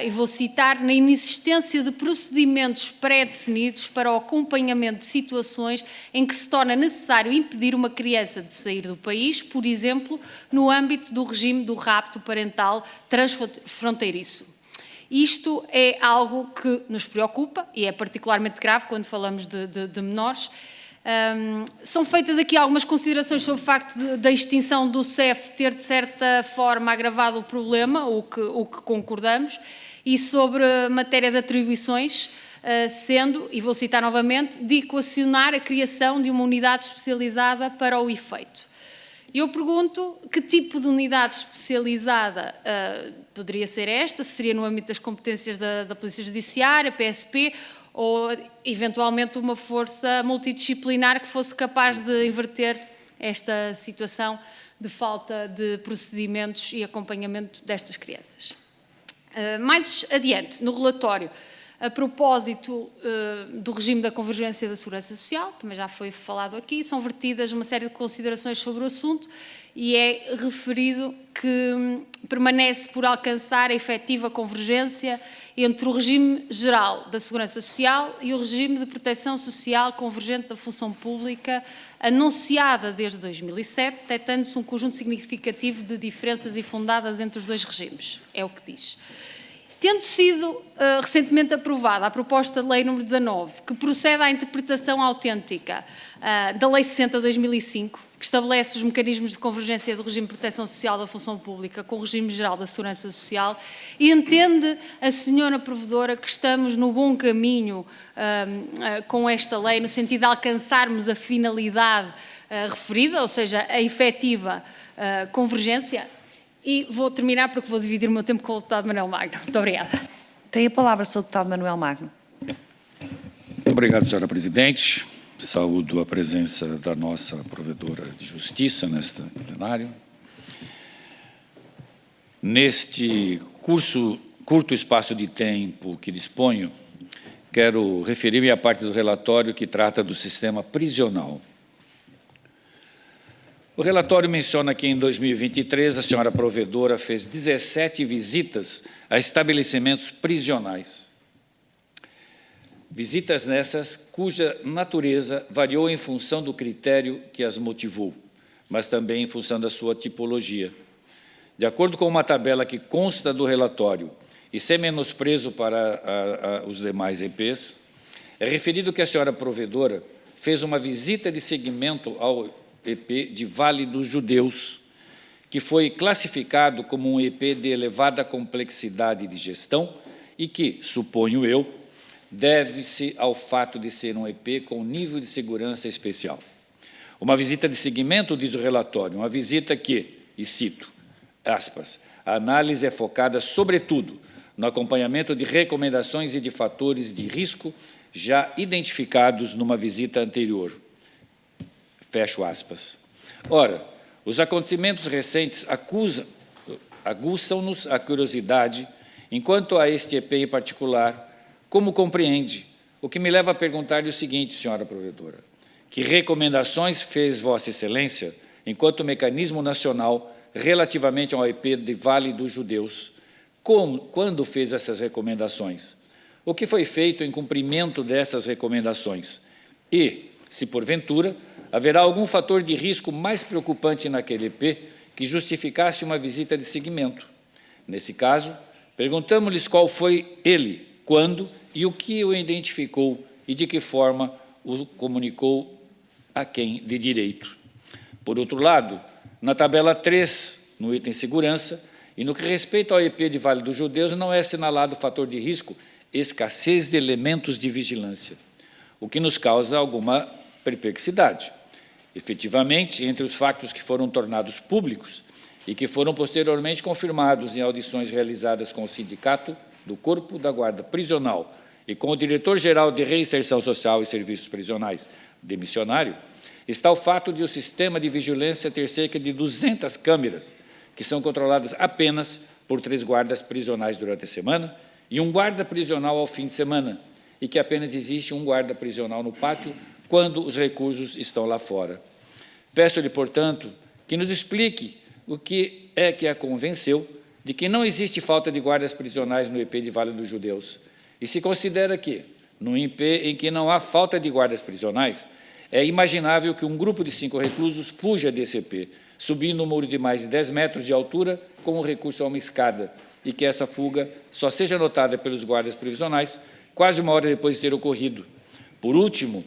e vou citar, na inexistência de procedimentos pré-definidos para o acompanhamento de situações em que se torna necessário impedir uma criança de sair do país, por exemplo, no âmbito do regime do rapto parental transfronteiriço. Isto é algo que nos preocupa e é particularmente grave quando falamos de menores. São feitas aqui algumas considerações sobre o facto da extinção do CEF ter, de certa forma, agravado o problema, o que concordamos, e sobre a matéria de atribuições, sendo, e vou citar novamente, de equacionar a criação de uma unidade especializada para o efeito. Eu pergunto que tipo de unidade especializada poderia ser esta, se seria no âmbito das competências da Polícia Judiciária, PSP, ou eventualmente uma força multidisciplinar que fosse capaz de inverter esta situação de falta de procedimentos e acompanhamento destas crianças. Mais adiante, no relatório, a propósito do regime da convergência da segurança social, também já foi falado aqui, são vertidas uma série de considerações sobre o assunto e é referido que permanece por alcançar a efetiva convergência entre o regime geral da segurança social e o regime de proteção social convergente da função pública, anunciada desde 2007, detectando-se um conjunto significativo de diferenças infundadas entre os dois regimes, é o que diz. Tendo sido recentemente aprovada a proposta de lei número 19, que procede à interpretação autêntica da Lei 60/2005, que estabelece os mecanismos de convergência do regime de proteção social da função pública com o regime geral da segurança social, e entende a Sra. Provedora que estamos no bom caminho com esta lei, no sentido de alcançarmos a finalidade referida, ou seja, a efetiva convergência? E vou terminar porque vou dividir o meu tempo com o deputado Manuel Magno. Muito obrigada. Tem a palavra, Sr. deputado Manuel Magno. Muito obrigado, Sra. Presidente. Saúdo a presença da nossa provedora de justiça neste plenário. Neste curto espaço de tempo que disponho, quero referir-me à parte do relatório que trata do sistema prisional. O relatório menciona que, em 2023, a senhora provedora fez 17 visitas a estabelecimentos prisionais. Visitas nessas cuja natureza variou em função do critério que as motivou, mas também em função da sua tipologia. De acordo com uma tabela que consta do relatório, e sem menosprezo para os demais EPs, é referido que a senhora provedora fez uma visita de seguimento ao EP de Vale dos Judeus, que foi classificado como um EP de elevada complexidade de gestão e que, suponho eu, deve-se ao fato de ser um EP com nível de segurança especial. Uma visita de seguimento, diz o relatório, uma visita que, e cito, aspas, a análise é focada, sobretudo, no acompanhamento de recomendações e de fatores de risco já identificados numa visita anterior. Fecho aspas. Ora, os acontecimentos recentes aguçam-nos a curiosidade, enquanto a este EP em particular, como compreende O que me leva a perguntar-lhe o seguinte, senhora provedora: que recomendações fez Vossa Excelência, enquanto mecanismo nacional, relativamente ao IP de Vale dos Judeus? Quando fez essas recomendações? O que foi feito em cumprimento dessas recomendações? E, se porventura, haverá algum fator de risco mais preocupante naquele IP que justificasse uma visita de seguimento? Nesse caso, perguntamos-lhes qual foi ele, quando e o que o identificou e de que forma o comunicou a quem de direito. Por outro lado, na tabela 3, no item segurança, e no que respeita ao IP de Vale dos Judeus, não é assinalado o fator de risco escassez de elementos de vigilância, o que nos causa alguma perplexidade. Efetivamente, entre os factos que foram tornados públicos e que foram posteriormente confirmados em audições realizadas com o Sindicato do Corpo da Guarda Prisional e com o Diretor-Geral de Reinserção Social e Serviços Prisionais, demissionário, está o fato de o sistema de vigilância ter cerca de 200 câmeras, que são controladas apenas por 3 guardas prisionais durante a semana e um guarda prisional ao fim de semana, e que apenas existe um guarda prisional no pátio quando os reclusos estão lá fora. Peço-lhe, portanto, que nos explique o que é que a convenceu de que não existe falta de guardas prisionais no IP de Vale dos Judeus, e se considera que, no IP em que não há falta de guardas prisionais, é imaginável que um grupo de 5 reclusos fuja desse IP, subindo um muro de mais de 10 metros de altura com o recurso a uma escada, e que essa fuga só seja notada pelos guardas prisionais quase uma hora depois de ter ocorrido. Por último,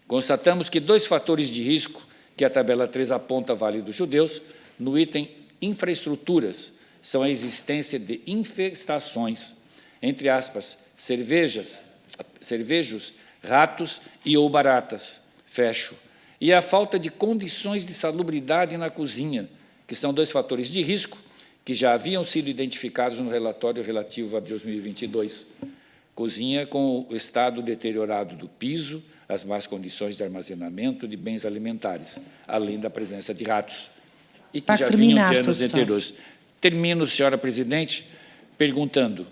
constatamos que 2 fatores de risco que a tabela 3 aponta Vale dos Judeus, no item infraestruturas, são a existência de infestações, entre aspas, cervejos, ratos e ou baratas, fecho, e a falta de condições de salubridade na cozinha, que são 2 fatores de risco que já haviam sido identificados no relatório relativo a 2022. Cozinha com o estado deteriorado do piso, as más condições de armazenamento de bens alimentares, além da presença de ratos, e que já vinham de anos anteriores. Termino, senhora presidente, perguntando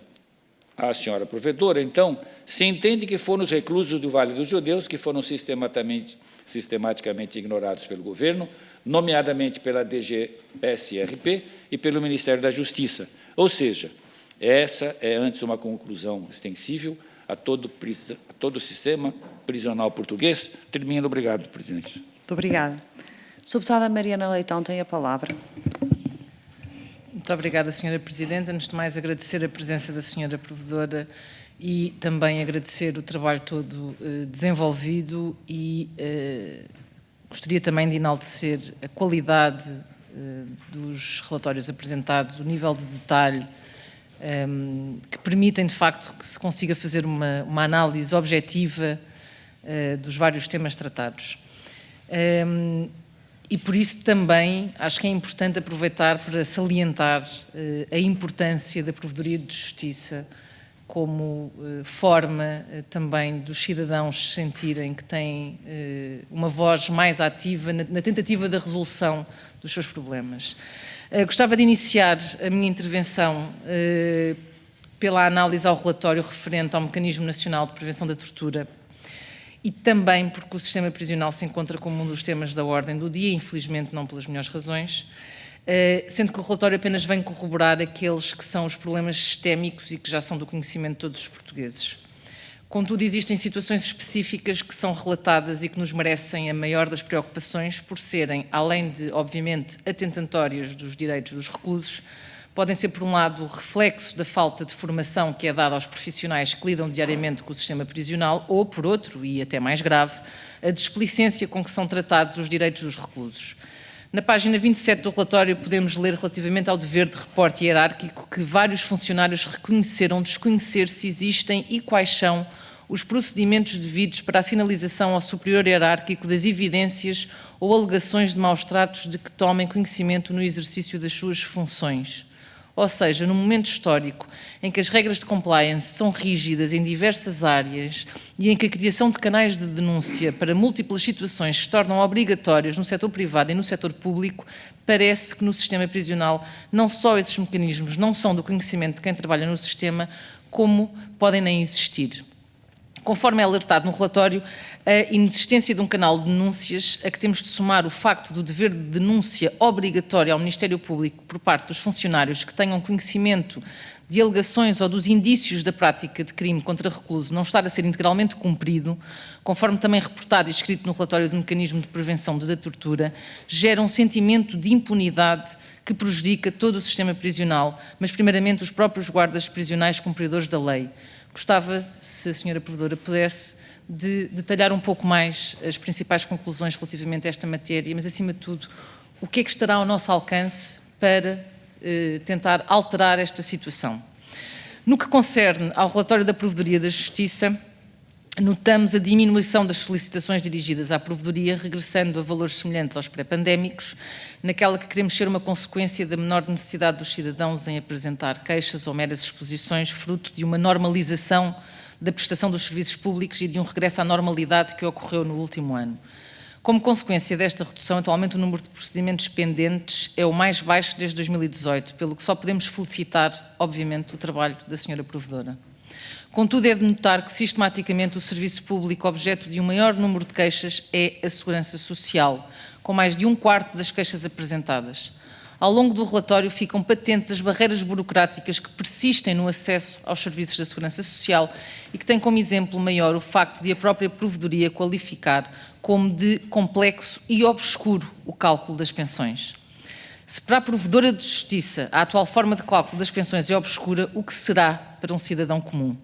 à senhora provedora, então, se entende que foram os reclusos do Vale dos Judeus que foram sistematicamente ignorados pelo governo, nomeadamente pela DGSRP e pelo Ministério da Justiça. Ou seja, essa é antes uma conclusão extensível a todo o sistema prisional português. Termino. Obrigado, presidente. Muito obrigada. Sra. Deputada Mariana Leitão tem a palavra. Muito obrigada, Sra. Presidente. Antes de mais, agradecer a presença da Sra. Provedora e também agradecer o trabalho todo desenvolvido e gostaria também de enaltecer a qualidade dos relatórios apresentados, o nível de detalhe que permitem, de facto, que se consiga fazer uma análise objetiva dos vários temas tratados. E por isso também acho que é importante aproveitar para salientar a importância da Provedoria de Justiça como forma também dos cidadãos sentirem que têm uma voz mais ativa na tentativa da resolução dos seus problemas. Gostava de iniciar a minha intervenção pela análise ao relatório referente ao Mecanismo Nacional de Prevenção da Tortura e também porque o sistema prisional se encontra como um dos temas da ordem do dia, infelizmente não pelas melhores razões, sendo que o relatório apenas vem corroborar aqueles que são os problemas sistémicos e que já são do conhecimento de todos os portugueses. Contudo, existem situações específicas que são relatadas e que nos merecem a maior das preocupações por serem, além de, obviamente, atentatórias dos direitos dos reclusos, podem ser, por um lado, reflexo da falta de formação que é dada aos profissionais que lidam diariamente com o sistema prisional ou, por outro, e até mais grave, a displicência com que são tratados os direitos dos reclusos. Na página 27 do relatório podemos ler relativamente ao dever de reporte hierárquico que vários funcionários reconheceram desconhecer se existem e quais são os procedimentos devidos para a sinalização ao superior hierárquico das evidências ou alegações de maus-tratos de que tomem conhecimento no exercício das suas funções. Ou seja, num momento histórico em que as regras de compliance são rígidas em diversas áreas e em que a criação de canais de denúncia para múltiplas situações se tornam obrigatórias no setor privado e no setor público, parece que no sistema prisional não só esses mecanismos não são do conhecimento de quem trabalha no sistema, como podem nem existir. Conforme é alertado no relatório, a inexistência de um canal de denúncias, a que temos de somar o facto do dever de denúncia obrigatório ao Ministério Público por parte dos funcionários que tenham conhecimento de alegações ou dos indícios da prática de crime contra recluso não estar a ser integralmente cumprido, conforme também reportado e escrito no relatório do Mecanismo de Prevenção da Tortura, gera um sentimento de impunidade que prejudica todo o sistema prisional, mas primeiramente os próprios guardas prisionais cumpridores da lei. Gostava, se a Sra. Provedora pudesse, de detalhar um pouco mais as principais conclusões relativamente a esta matéria, mas acima de tudo, o que é que estará ao nosso alcance para tentar alterar esta situação. No que concerne ao relatório da Provedoria da Justiça, notamos a diminuição das solicitações dirigidas à Provedoria, regressando a valores semelhantes aos pré-pandémicos, naquela que queremos ser uma consequência da menor necessidade dos cidadãos em apresentar queixas ou meras exposições, fruto de uma normalização da prestação dos serviços públicos e de um regresso à normalidade que ocorreu no último ano. Como consequência desta redução, atualmente o número de procedimentos pendentes é o mais baixo desde 2018, pelo que só podemos felicitar, obviamente, o trabalho da Sra. Provedora. Contudo, é de notar que, sistematicamente, o serviço público objeto de um maior número de queixas é a Segurança Social, com mais de 1/4 das queixas apresentadas. Ao longo do relatório ficam patentes as barreiras burocráticas que persistem no acesso aos serviços da Segurança Social e que têm como exemplo maior o facto de a própria Provedoria qualificar como de complexo e obscuro o cálculo das pensões. Se para a Provedora de Justiça a atual forma de cálculo das pensões é obscura, o que será para um cidadão comum?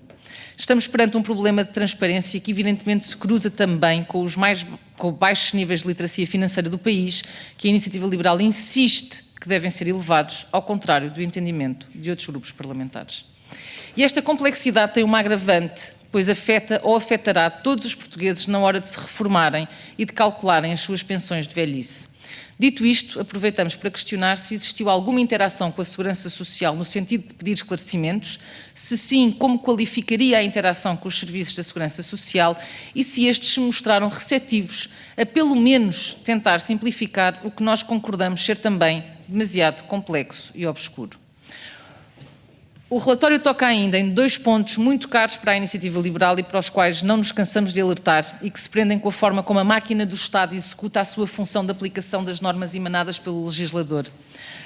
Estamos perante um problema de transparência que evidentemente se cruza também com baixos níveis de literacia financeira do país, que a Iniciativa Liberal insiste que devem ser elevados, ao contrário do entendimento de outros grupos parlamentares. E esta complexidade tem uma agravante, pois afeta ou afetará todos os portugueses na hora de se reformarem e de calcularem as suas pensões de velhice. Dito isto, aproveitamos para questionar se existiu alguma interação com a Segurança Social no sentido de pedir esclarecimentos, se sim, como qualificaria a interação com os serviços da Segurança Social e se estes se mostraram receptivos a, pelo menos, tentar simplificar o que nós concordamos ser também demasiado complexo e obscuro. O relatório toca ainda em 2 pontos muito caros para a Iniciativa Liberal e para os quais não nos cansamos de alertar e que se prendem com a forma como a máquina do Estado executa a sua função de aplicação das normas emanadas pelo legislador.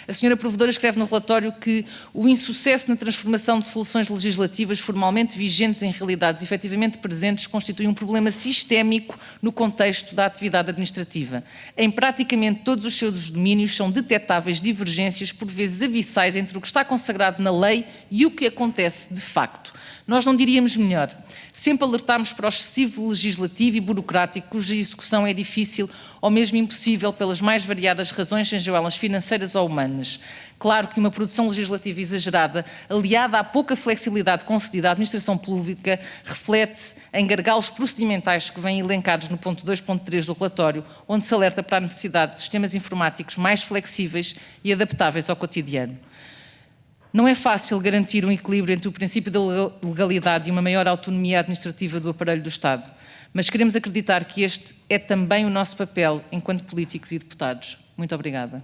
A Sra. Provedora escreve no relatório que o insucesso na transformação de soluções legislativas formalmente vigentes em realidades efetivamente presentes constitui um problema sistémico no contexto da atividade administrativa. Em praticamente todos os seus domínios são detectáveis divergências, por vezes abissais, entre o que está consagrado na lei e o que acontece de facto. Nós não diríamos melhor. Sempre alertámos para o excessivo legislativo e burocrático, cuja execução é difícil ou mesmo impossível pelas mais variadas razões, sejam elas financeiras ou humanas. Claro que uma produção legislativa exagerada, aliada à pouca flexibilidade concedida à administração pública, reflete-se em gargalos procedimentais que vêm elencados no ponto 2.3 do relatório, onde se alerta para a necessidade de sistemas informáticos mais flexíveis e adaptáveis ao cotidiano. Não é fácil garantir um equilíbrio entre o princípio da legalidade e uma maior autonomia administrativa do aparelho do Estado, mas queremos acreditar que este é também o nosso papel enquanto políticos e deputados. Muito obrigada.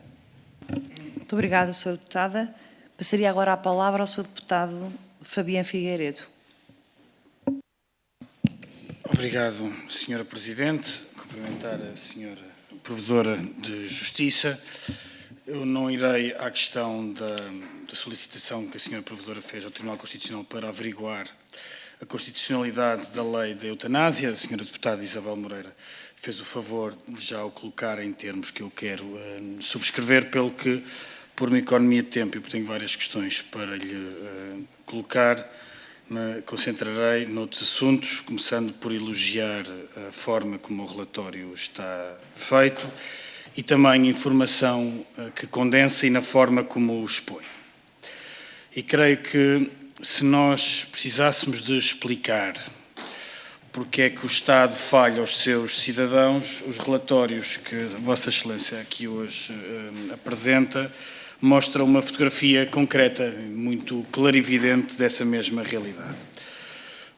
Muito obrigada, Sra. Deputada. Passaria agora a palavra ao Sr. Deputado Fabiano Figueiredo. Obrigado, Sra. Presidente. Cumprimentar a Sra. Provedora de Justiça. Eu não irei à questão da solicitação que a Sra. Provedora fez ao Tribunal Constitucional para averiguar a constitucionalidade da lei da eutanásia. A Sra. Deputada Isabel Moreira fez o favor de já o colocar em termos que eu quero subscrever, pelo que, por uma economia de tempo, e porque tenho várias questões para lhe colocar, me concentrarei noutros assuntos, começando por elogiar a forma como o relatório está feito e também a informação que condensa e na forma como o expõe. E creio que, se nós precisássemos de explicar porque é que o Estado falha aos seus cidadãos, os relatórios que Vossa Excelência aqui hoje apresenta mostram uma fotografia concreta, muito clarividente dessa mesma realidade.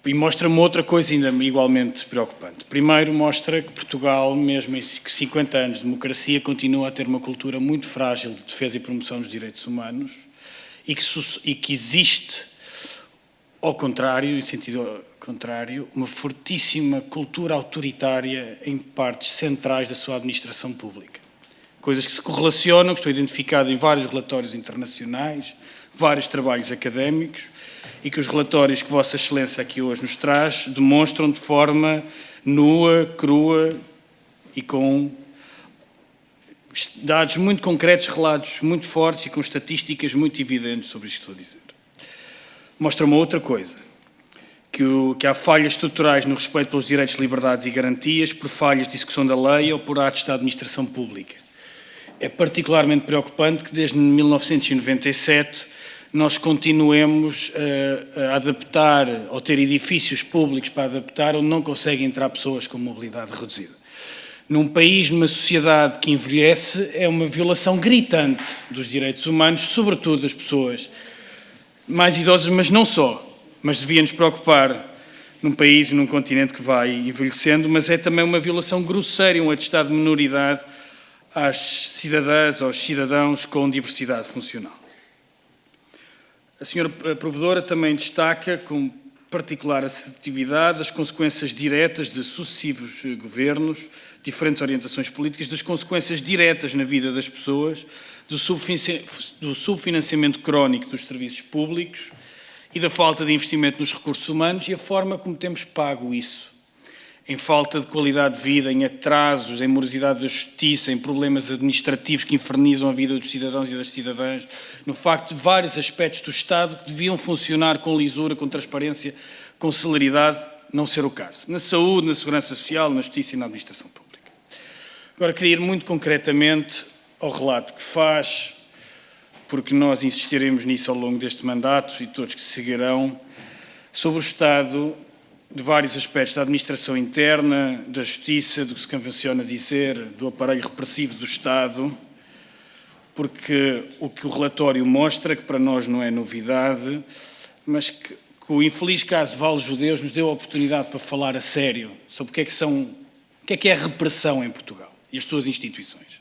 E mostra-me outra coisa ainda igualmente preocupante. Primeiro, mostra que Portugal, mesmo em 50 anos de democracia, continua a ter uma cultura muito frágil de defesa e promoção dos direitos humanos e que existe, ao contrário, em sentido contrário, uma fortíssima cultura autoritária em partes centrais da sua administração pública. Coisas que se correlacionam, que estão identificadas em vários relatórios internacionais, vários trabalhos académicos, e que os relatórios que Vossa Excelência aqui hoje nos traz demonstram de forma nua, crua e com dados muito concretos, relatos muito fortes e com estatísticas muito evidentes sobre isto que estou a dizer. Mostra uma outra coisa, que há falhas estruturais no respeito pelos direitos, liberdades e garantias por falhas de execução da lei ou por atos da administração pública. É particularmente preocupante que desde 1997 nós continuemos a adaptar, ou ter edifícios públicos para adaptar, onde não conseguem entrar pessoas com mobilidade reduzida. Num país, numa sociedade que envelhece, é uma violação gritante dos direitos humanos, sobretudo das pessoas mais idosas, mas não só. Mas devia-nos preocupar num país e num continente que vai envelhecendo, mas é também uma violação grosseira, um atestado de minoridade às cidadãs, aos cidadãos com diversidade funcional. A senhora Provedora também destaca com particular assertividade as consequências diretas de sucessivos governos, diferentes orientações políticas, das consequências diretas na vida das pessoas, do subfinanciamento crónico dos serviços públicos e da falta de investimento nos recursos humanos e a forma como temos pago isso, em falta de qualidade de vida, em atrasos, em morosidade da justiça, em problemas administrativos que infernizam a vida dos cidadãos e das cidadãs, no facto de vários aspectos do Estado que deviam funcionar com lisura, com transparência, com celeridade, não ser o caso. Na saúde, na segurança social, na justiça e na administração pública. Agora, queria ir muito concretamente ao relato que faz, porque nós insistiremos nisso ao longo deste mandato e todos que seguirão, sobre o estado de vários aspectos da administração interna, da justiça, do que se convenciona dizer, do aparelho repressivo do Estado, porque o que o relatório mostra, que para nós não é novidade, mas que o infeliz caso de Vale Judeus nos deu a oportunidade para falar a sério sobre o que é a repressão em Portugal e as suas instituições.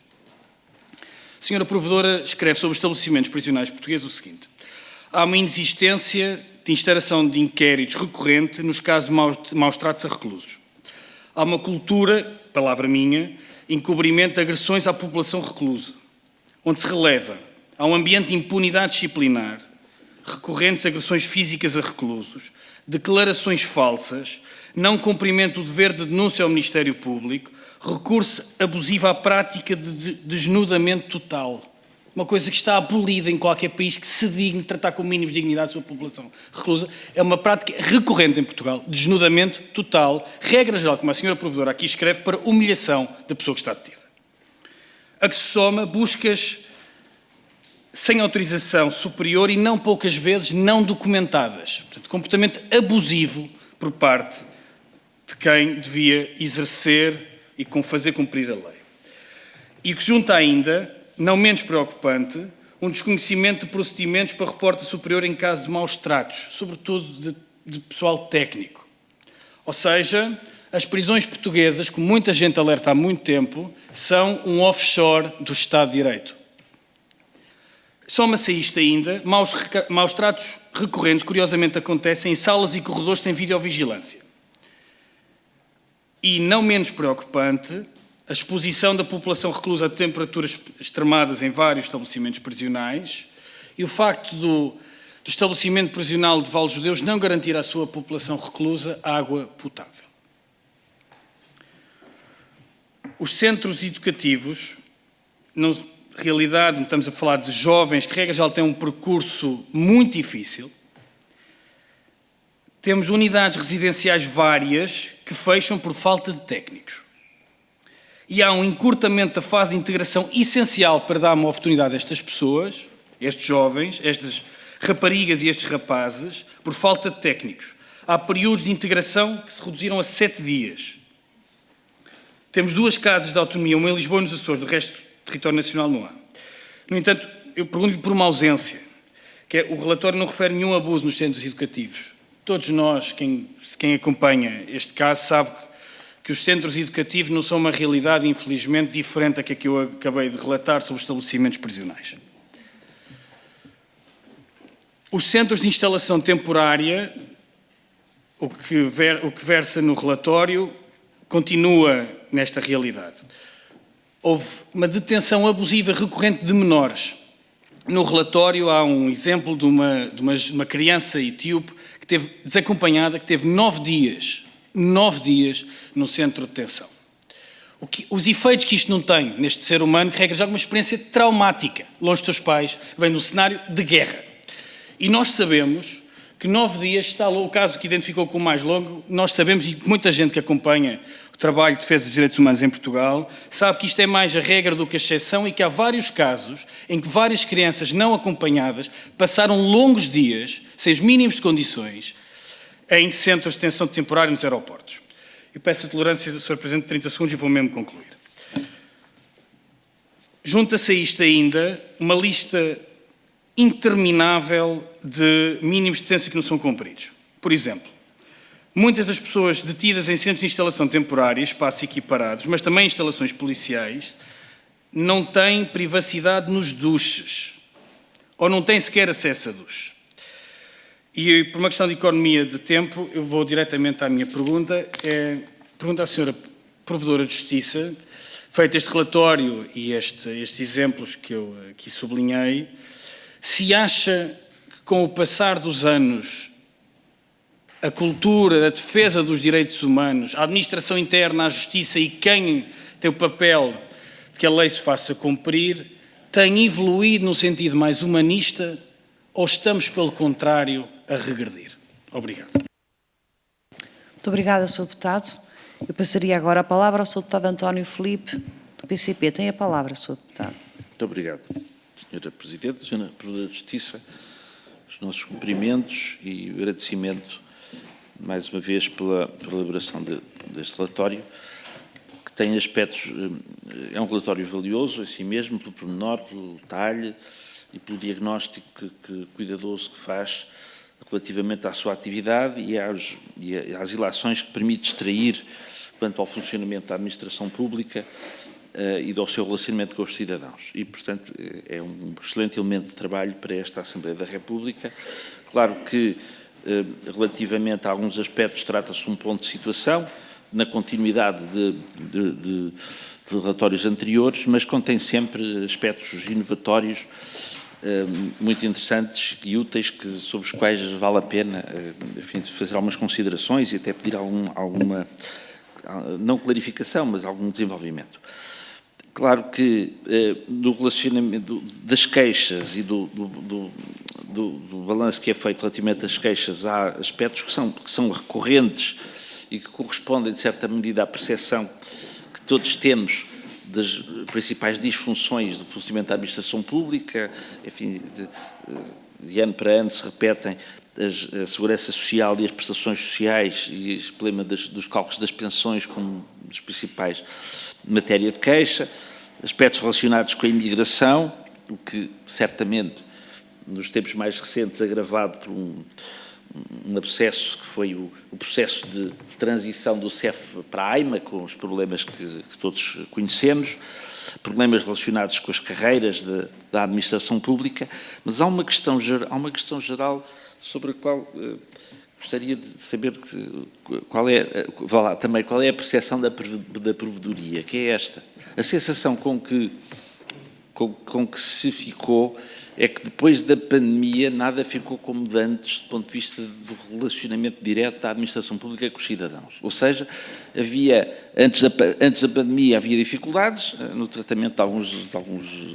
A senhora Provedora escreve sobre os estabelecimentos prisionais portugueses o seguinte: há uma inexistência de instauração de inquéritos recorrente nos casos de maus tratos a reclusos. Há uma cultura, palavra minha, encobrimento de agressões à população reclusa, onde se releva, há um ambiente de impunidade disciplinar, recorrentes agressões físicas a reclusos, declarações falsas, não cumprimento do dever de denúncia ao Ministério Público, recurso abusivo à prática de desnudamento total. Uma coisa que está abolida em qualquer país que se digne de tratar com mínimos de dignidade a sua população reclusa. É uma prática recorrente em Portugal. Desnudamento total, regra geral, como a senhora Provedora aqui escreve, para humilhação da pessoa que está detida. A que se soma buscas sem autorização superior e não poucas vezes não documentadas. Portanto, comportamento abusivo por parte de quem devia exercer e fazer cumprir a lei. E que junta ainda, não menos preocupante, um desconhecimento de procedimentos para reporte superior em caso de maus tratos, sobretudo de pessoal técnico. Ou seja, as prisões portuguesas, como muita gente alerta há muito tempo, são um offshore do Estado de Direito. Soma-se a isto ainda, maus tratos recorrentes, curiosamente, acontecem em salas e corredores sem videovigilância. E, não menos preocupante, a exposição da população reclusa a temperaturas extremadas em vários estabelecimentos prisionais e o facto do estabelecimento prisional de Vale Judeus não garantir à sua população reclusa água potável. Os centros educativos, na realidade, estamos a falar de jovens que, regra geral, têm um percurso muito difícil. Temos unidades residenciais várias que fecham por falta de técnicos. E há um encurtamento da fase de integração essencial para dar uma oportunidade a estas pessoas, estes jovens, estas raparigas e estes rapazes, por falta de técnicos. Há períodos de integração que se reduziram a 7 dias. Temos 2 casas de autonomia, uma em Lisboa e nos Açores, do resto do território nacional não há. No entanto, eu pergunto-lhe por uma ausência, que é, o relatório não refere nenhum abuso nos centros educativos. Todos nós, quem acompanha este caso, sabe que os centros educativos não são uma realidade, infelizmente, diferente da que eu acabei de relatar sobre os estabelecimentos prisionais. Os centros de instalação temporária o que versa no relatório continua nesta realidade. Houve uma detenção abusiva recorrente de menores. No relatório há um exemplo de uma criança etíope que teve desacompanhada, que teve 9 dias no centro de detenção. Os efeitos que isto não tem neste ser humano, que regra já uma experiência traumática, longe dos seus pais, vem de um cenário de guerra. E nós sabemos que 9 dias está o caso que identificou como mais longo, nós sabemos, e muita gente que acompanha o trabalho de defesa dos direitos humanos em Portugal, sabe que isto é mais a regra do que a exceção e que há vários casos em que várias crianças não acompanhadas passaram longos dias, sem os mínimos de condições, em centros de detenção temporária nos aeroportos. Eu peço a tolerância do Sr. Presidente de 30 segundos e vou mesmo concluir. Junta-se a isto ainda uma lista interminável de mínimos de decência que não são cumpridos. Por exemplo, muitas das pessoas detidas em centros de instalação temporária, espaços equiparados, mas também instalações policiais, não têm privacidade nos duches, ou não têm sequer acesso a duche. E por uma questão de economia de tempo, eu vou diretamente à minha pergunta. Pergunta à Sra. Provedora de Justiça, feito este relatório e estes exemplos que eu aqui sublinhei, se acha que com o passar dos anos a cultura, a defesa dos direitos humanos, a administração interna, a justiça e quem tem o papel de que a lei se faça cumprir, tem evoluído no sentido mais humanista ou estamos, pelo contrário, a regredir? Obrigado. Muito obrigada, Sr. Deputado. Eu passaria agora a palavra ao Sr. Deputado António Filipe, do PCP. Tem a palavra, Sr. Deputado. Muito obrigado, Sra. Presidente, Sra. Provedora de Justiça, os nossos cumprimentos e o agradecimento, mais uma vez, pela elaboração deste relatório, que tem aspectos, é um relatório valioso, assim mesmo, pelo pormenor, pelo detalhe e pelo diagnóstico cuidadoso que faz relativamente à sua atividade e às ilações que permite extrair quanto ao funcionamento da administração pública e do seu relacionamento com os cidadãos. E, portanto, é um excelente elemento de trabalho para esta Assembleia da República. Claro que, relativamente a alguns aspectos, trata-se de um ponto de situação, na continuidade de relatórios anteriores, mas contém sempre aspectos inovatórios muito interessantes e úteis sobre os quais vale a pena, enfim, fazer algumas considerações e até pedir alguma, não clarificação, mas algum desenvolvimento. Claro que do relacionamento das queixas e do balanço que é feito relativamente às queixas, há aspectos que são recorrentes e que correspondem, de certa medida, à percepção que todos temos das principais disfunções do funcionamento da administração pública. Enfim, de ano para ano se repetem a segurança social e as prestações sociais e o problema dos cálculos das pensões como dos principais matéria de queixa, aspectos relacionados com a imigração, o que certamente nos tempos mais recentes agravado por um processo que foi o processo de transição do CEF para a AIMA, com os problemas que todos conhecemos, problemas relacionados com as carreiras da administração pública, mas há uma questão geral sobre a qual gostaria de saber qual é a percepção da provedoria, que é esta. A sensação com que se ficou é que depois da pandemia nada ficou como de antes do ponto de vista do relacionamento direto da administração pública com os cidadãos. Ou seja, antes da pandemia havia dificuldades no tratamento de alguns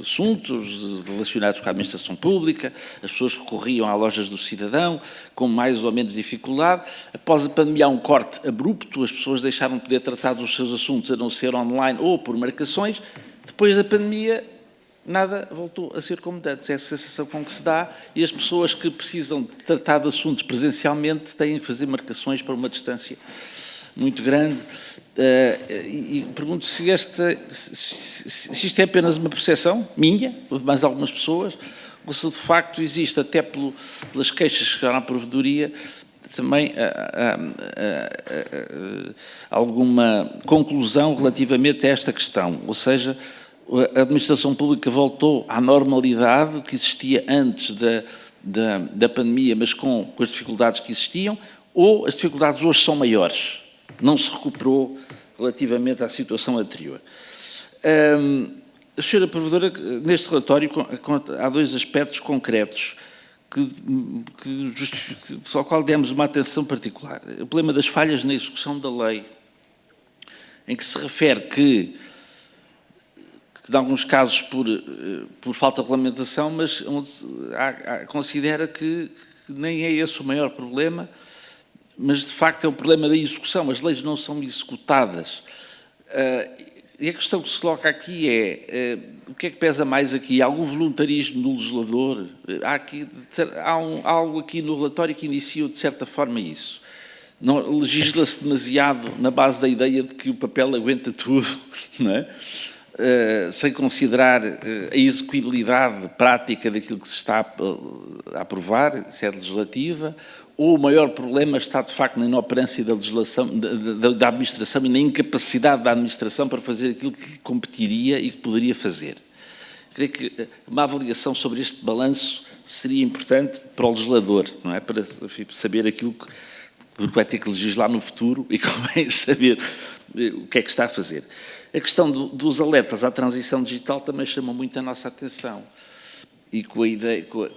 assuntos relacionados com a administração pública, as pessoas recorriam às lojas do cidadão com mais ou menos dificuldade. Após a pandemia há um corte abrupto, as pessoas deixaram de poder tratar dos seus assuntos a não ser online ou por marcações. Depois da pandemia nada voltou a ser como antes, é a sensação com que se dá, e as pessoas que precisam de tratar de assuntos presencialmente têm que fazer marcações para uma distância muito grande, e pergunto se isto é apenas uma percepção minha, ou de mais algumas pessoas, ou se de facto existe, até pelas queixas que chegaram à provedoria, também alguma conclusão relativamente a esta questão, ou seja, a administração pública voltou à normalidade que existia antes da pandemia, mas com as dificuldades que existiam, ou as dificuldades hoje são maiores, não se recuperou relativamente à situação anterior. A senhora Provedora, neste relatório, há dois aspectos concretos ao qual demos uma atenção particular. O problema das falhas na execução da lei, em que se refere que em alguns casos por falta de regulamentação, mas considera que nem é esse o maior problema, mas de facto é o problema da execução, as leis não são executadas. E a questão que se coloca aqui é, o que é que pesa mais aqui? Há algum voluntarismo do legislador? Há algo aqui no relatório que inicia, de certa forma, isso. Não, legisla-se demasiado na base da ideia de que o papel aguenta tudo, não é? Sem considerar a execuibilidade prática daquilo que se está a aprovar, se é legislativa, ou o maior problema está, de facto, na inoperância da legislação, da administração e na incapacidade da administração para fazer aquilo que competiria e que poderia fazer. Creio que uma avaliação sobre este balanço seria importante para o legislador, não é? Para saber aquilo que porque vai ter que legislar no futuro e convém saber o que é que está a fazer. A questão dos alertas à transição digital também chama muito a nossa atenção. E com a ideia, com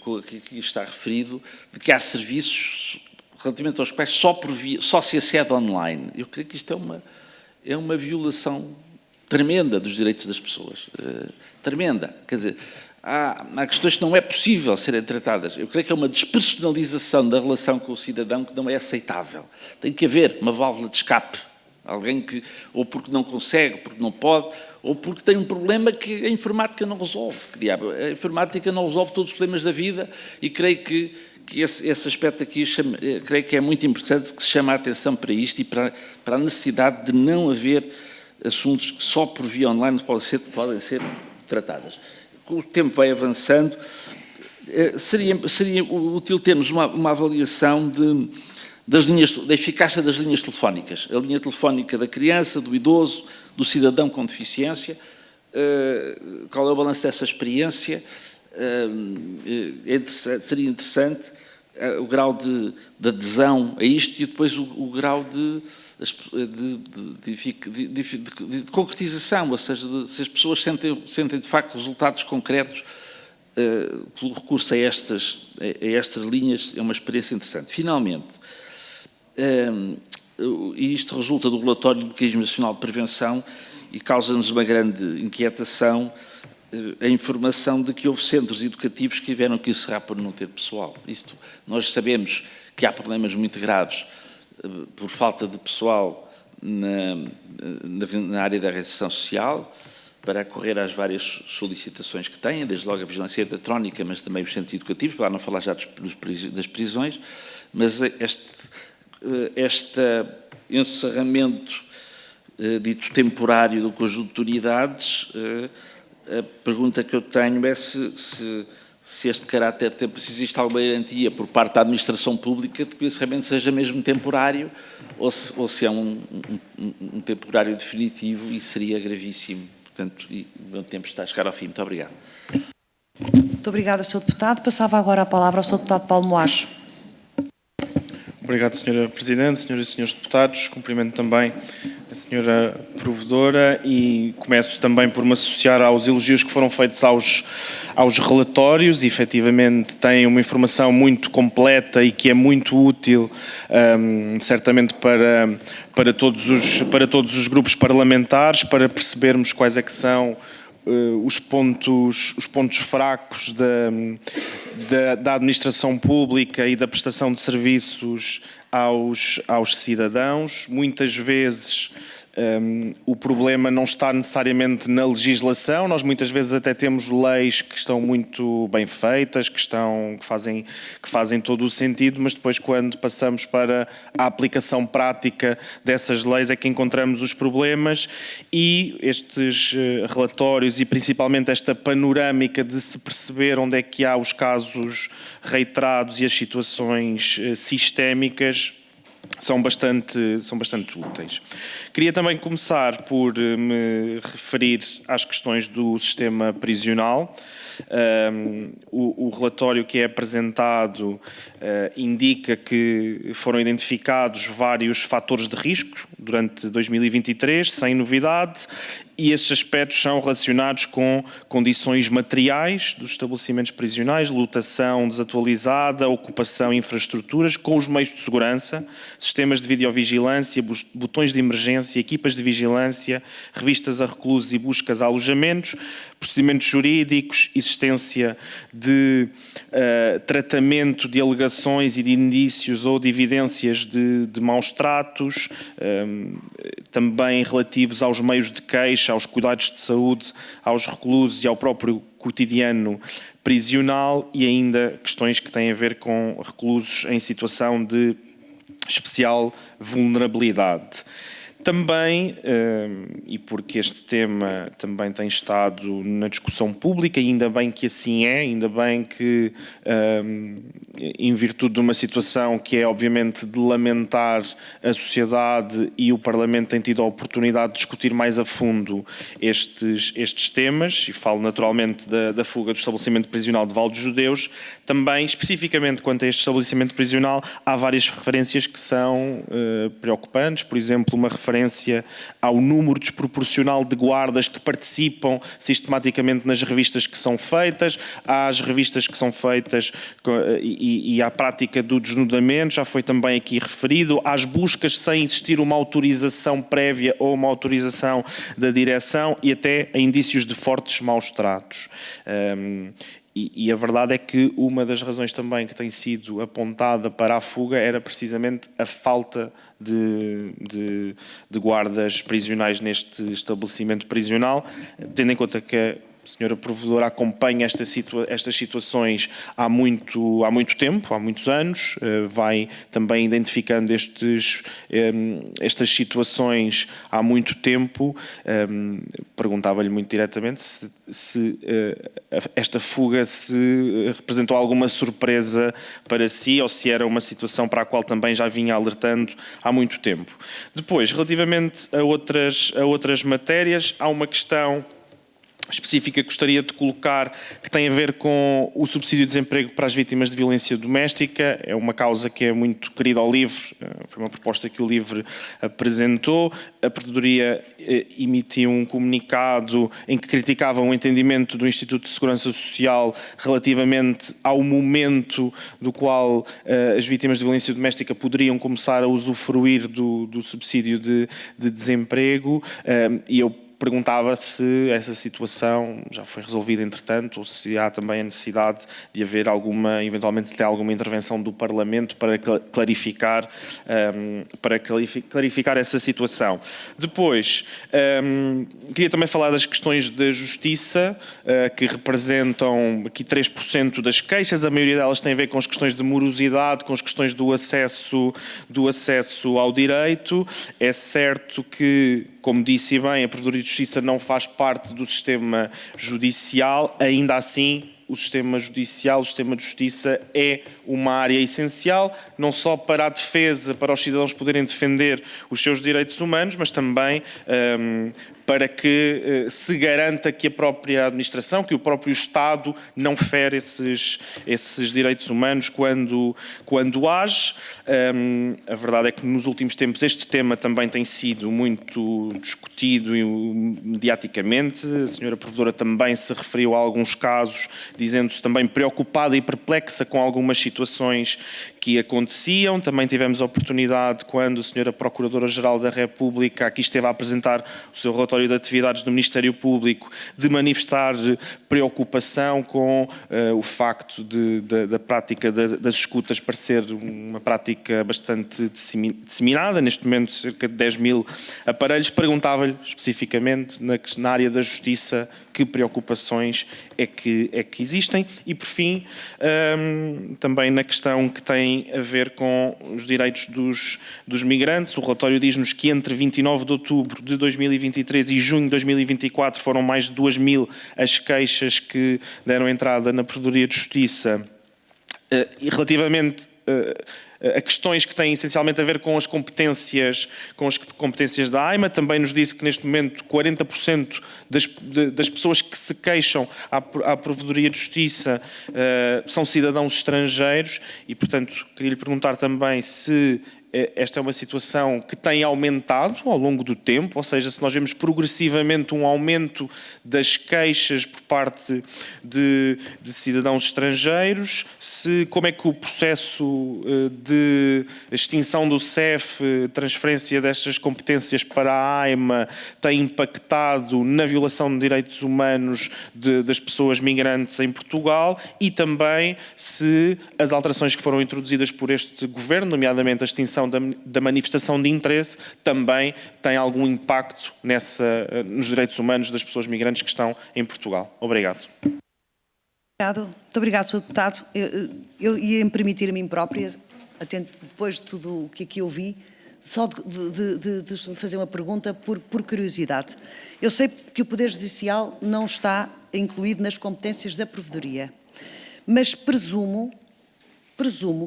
o que aqui está referido, de que há serviços relativamente aos quais só se acede online. Eu creio que isto é uma violação tremenda dos direitos das pessoas. Tremenda. Quer dizer, há questões que não é possível serem tratadas. Eu creio que é uma despersonalização da relação com o cidadão que não é aceitável. Tem que haver uma válvula de escape. Alguém que, ou porque não consegue, porque não pode, ou porque tem um problema que a informática não resolve. A informática não resolve todos os problemas da vida e creio que esse aspecto aqui creio que é muito importante que se chame a atenção para isto e para a necessidade de não haver assuntos que só por via online podem ser tratados. O tempo vai avançando, seria útil termos uma avaliação da eficácia das linhas telefónicas. A linha telefónica da criança, do idoso, do cidadão com deficiência, qual é o balanço dessa experiência? Seria interessante o grau de adesão a isto e depois o grau de concretização, ou seja, se as pessoas sentem de facto resultados concretos pelo recurso a estas linhas, é uma experiência interessante. Finalmente, e isto resulta do relatório do Mecanismo Nacional de Prevenção e causa-nos uma grande inquietação, a informação de que houve centros educativos que tiveram que encerrar por não ter pessoal. Nós sabemos que há problemas muito graves por falta de pessoal na área da reinserção social, para acorrer às várias solicitações que têm, desde logo a vigilância eletrónica, mas também os centros educativos, para não falar já das prisões, mas este encerramento dito temporário do conjunto de unidades, a pergunta que eu tenho é se este caráter, se existe alguma garantia por parte da administração pública de que esse encerramento seja mesmo temporário ou se é um temporário definitivo e seria gravíssimo. Portanto, o meu tempo está a chegar ao fim. Muito obrigado. Muito obrigada, Sr. Deputado. Passava agora a palavra ao Sr. Deputado Paulo Moacho. Obrigado, Sra. Presidente, Senhoras e Senhores Deputados. Cumprimento também a Sra. Provedora e começo também por me associar aos elogios que foram feitos aos relatórios. E, efetivamente, têm uma informação muito completa e que é muito útil, certamente para todos os grupos parlamentares, para percebermos quais é que são os pontos fracos da administração pública e da prestação de serviços aos cidadãos. Muitas vezes o problema não está necessariamente na legislação, nós muitas vezes até temos leis que estão muito bem feitas, que fazem todo o sentido, mas depois quando passamos para a aplicação prática dessas leis é que encontramos os problemas e estes relatórios e principalmente esta panorâmica de se perceber onde é que há os casos reiterados e as situações sistémicas são bastante úteis. Queria também começar por me referir às questões do sistema prisional. O relatório que é apresentado indica que foram identificados vários fatores de risco durante 2023, sem novidade, e esses aspectos são relacionados com condições materiais dos estabelecimentos prisionais, lotação desatualizada, ocupação e infraestruturas, com os meios de segurança, sistemas de videovigilância, botões de emergência, equipas de vigilância, revistas a reclusos e buscas a alojamentos, procedimentos jurídicos, existência de tratamento de alegações e de indícios ou de evidências de maus tratos, também relativos aos meios de queixa, aos cuidados de saúde, aos reclusos e ao próprio cotidiano prisional, e ainda questões que têm a ver com reclusos em situação de especial vulnerabilidade. Também, e porque este tema também tem estado na discussão pública, e ainda bem que assim é, ainda bem que, em virtude de uma situação que é obviamente de lamentar, a sociedade e o Parlamento têm tido a oportunidade de discutir mais a fundo estes temas, e falo naturalmente da fuga do estabelecimento prisional de Val dos Judeus. Também, especificamente quanto a este estabelecimento prisional, há várias referências que são preocupantes. Por exemplo, uma referência ao número desproporcional de guardas que participam sistematicamente nas revistas que são feitas, às revistas que são feitas e à prática do desnudamento, já foi também aqui referido, às buscas sem existir uma autorização prévia ou uma autorização da direção, e até a indícios de fortes maus tratos. E a verdade é que uma das razões também que tem sido apontada para a fuga era precisamente a falta de guardas prisionais neste estabelecimento prisional, tendo em conta que a senhora Provedora acompanha estas situações há muito tempo, há muitos anos, vai também identificando estas situações há muito tempo. Perguntava-lhe muito diretamente se esta fuga se representou alguma surpresa para si, ou se era uma situação para a qual também já vinha alertando há muito tempo. Depois, relativamente a outras matérias, há uma questão específica que gostaria de colocar, que tem a ver com o subsídio de desemprego para as vítimas de violência doméstica. É uma causa que é muito querida ao LIVRE, foi uma proposta que o LIVRE apresentou. A Provedoria emitiu um comunicado em que criticava o entendimento do Instituto de Segurança Social relativamente ao momento do qual as vítimas de violência doméstica poderiam começar a usufruir do subsídio de desemprego, e eu perguntava se essa situação já foi resolvida entretanto, ou se há também a necessidade de haver eventualmente alguma intervenção do Parlamento para clarificar essa situação. Depois, queria também falar das questões da justiça, que representam aqui 3% das queixas. A maioria delas tem a ver com as questões de morosidade, com as questões do acesso ao direito. É certo que, como disse bem, a Provedoria de Justiça não faz parte do sistema judicial, ainda assim o sistema judicial, o sistema de justiça é uma área essencial, não só para a defesa, para os cidadãos poderem defender os seus direitos humanos, mas também para que se garanta que a própria administração, que o próprio Estado não fere esses direitos humanos quando age. A verdade é que nos últimos tempos este tema também tem sido muito discutido mediaticamente. A senhora Provedora também se referiu a alguns casos, dizendo-se também preocupada e perplexa com algumas situações que aconteciam. Também tivemos a oportunidade, quando a senhora Procuradora-Geral da República aqui esteve a apresentar o seu relatório de atividades do Ministério Público, de manifestar preocupação com o facto da prática das escutas parecer uma prática bastante disseminada. Neste momento, cerca de 10 mil aparelhos. Perguntava-lhe especificamente na área da justiça que preocupações é que existem. E, por fim, também na questão que tem a ver com os direitos dos migrantes. O relatório diz-nos que entre 29 de outubro de 2023 e junho de 2024 foram mais de 2 mil as queixas que deram entrada na Provedoria de Justiça. E relativamente a questões que têm essencialmente a ver com as competências da AIMA. Também nos disse que neste momento 40% das pessoas que se queixam à Provedoria de Justiça são cidadãos estrangeiros e, portanto, queria lhe perguntar também se esta é uma situação que tem aumentado ao longo do tempo, ou seja, se nós vemos progressivamente um aumento das queixas por parte de cidadãos estrangeiros, como é que o processo de extinção do CEF, transferência destas competências para a AIMA, tem impactado na violação de direitos humanos das pessoas migrantes em Portugal e também se as alterações que foram introduzidas por este governo, nomeadamente a extinção da manifestação de interesse, também tem algum impacto nos direitos humanos das pessoas migrantes que estão em Portugal. Obrigado. Muito obrigado, Sr. Deputado. Eu ia me permitir a mim própria, depois de tudo o que aqui ouvi, só de fazer uma pergunta por curiosidade. Eu sei que o Poder Judicial não está incluído nas competências da Provedoria, mas presumo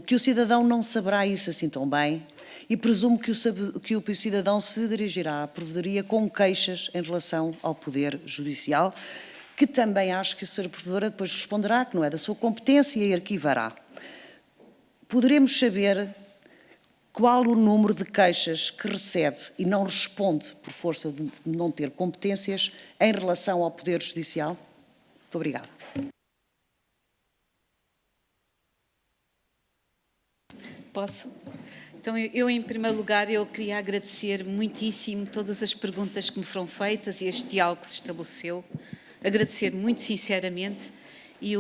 que o cidadão não saberá isso assim tão bem e presumo que o cidadão se dirigirá à Provedoria com queixas em relação ao Poder Judicial, que também acho que a Sra. Provedora depois responderá que não é da sua competência e arquivará. Poderemos saber qual o número de queixas que recebe e não responde por força de não ter competências em relação ao Poder Judicial? Muito obrigada. Posso? Então, eu, em primeiro lugar, eu queria agradecer muitíssimo todas as perguntas que me foram feitas e este diálogo que se estabeleceu. Agradecer muito sinceramente e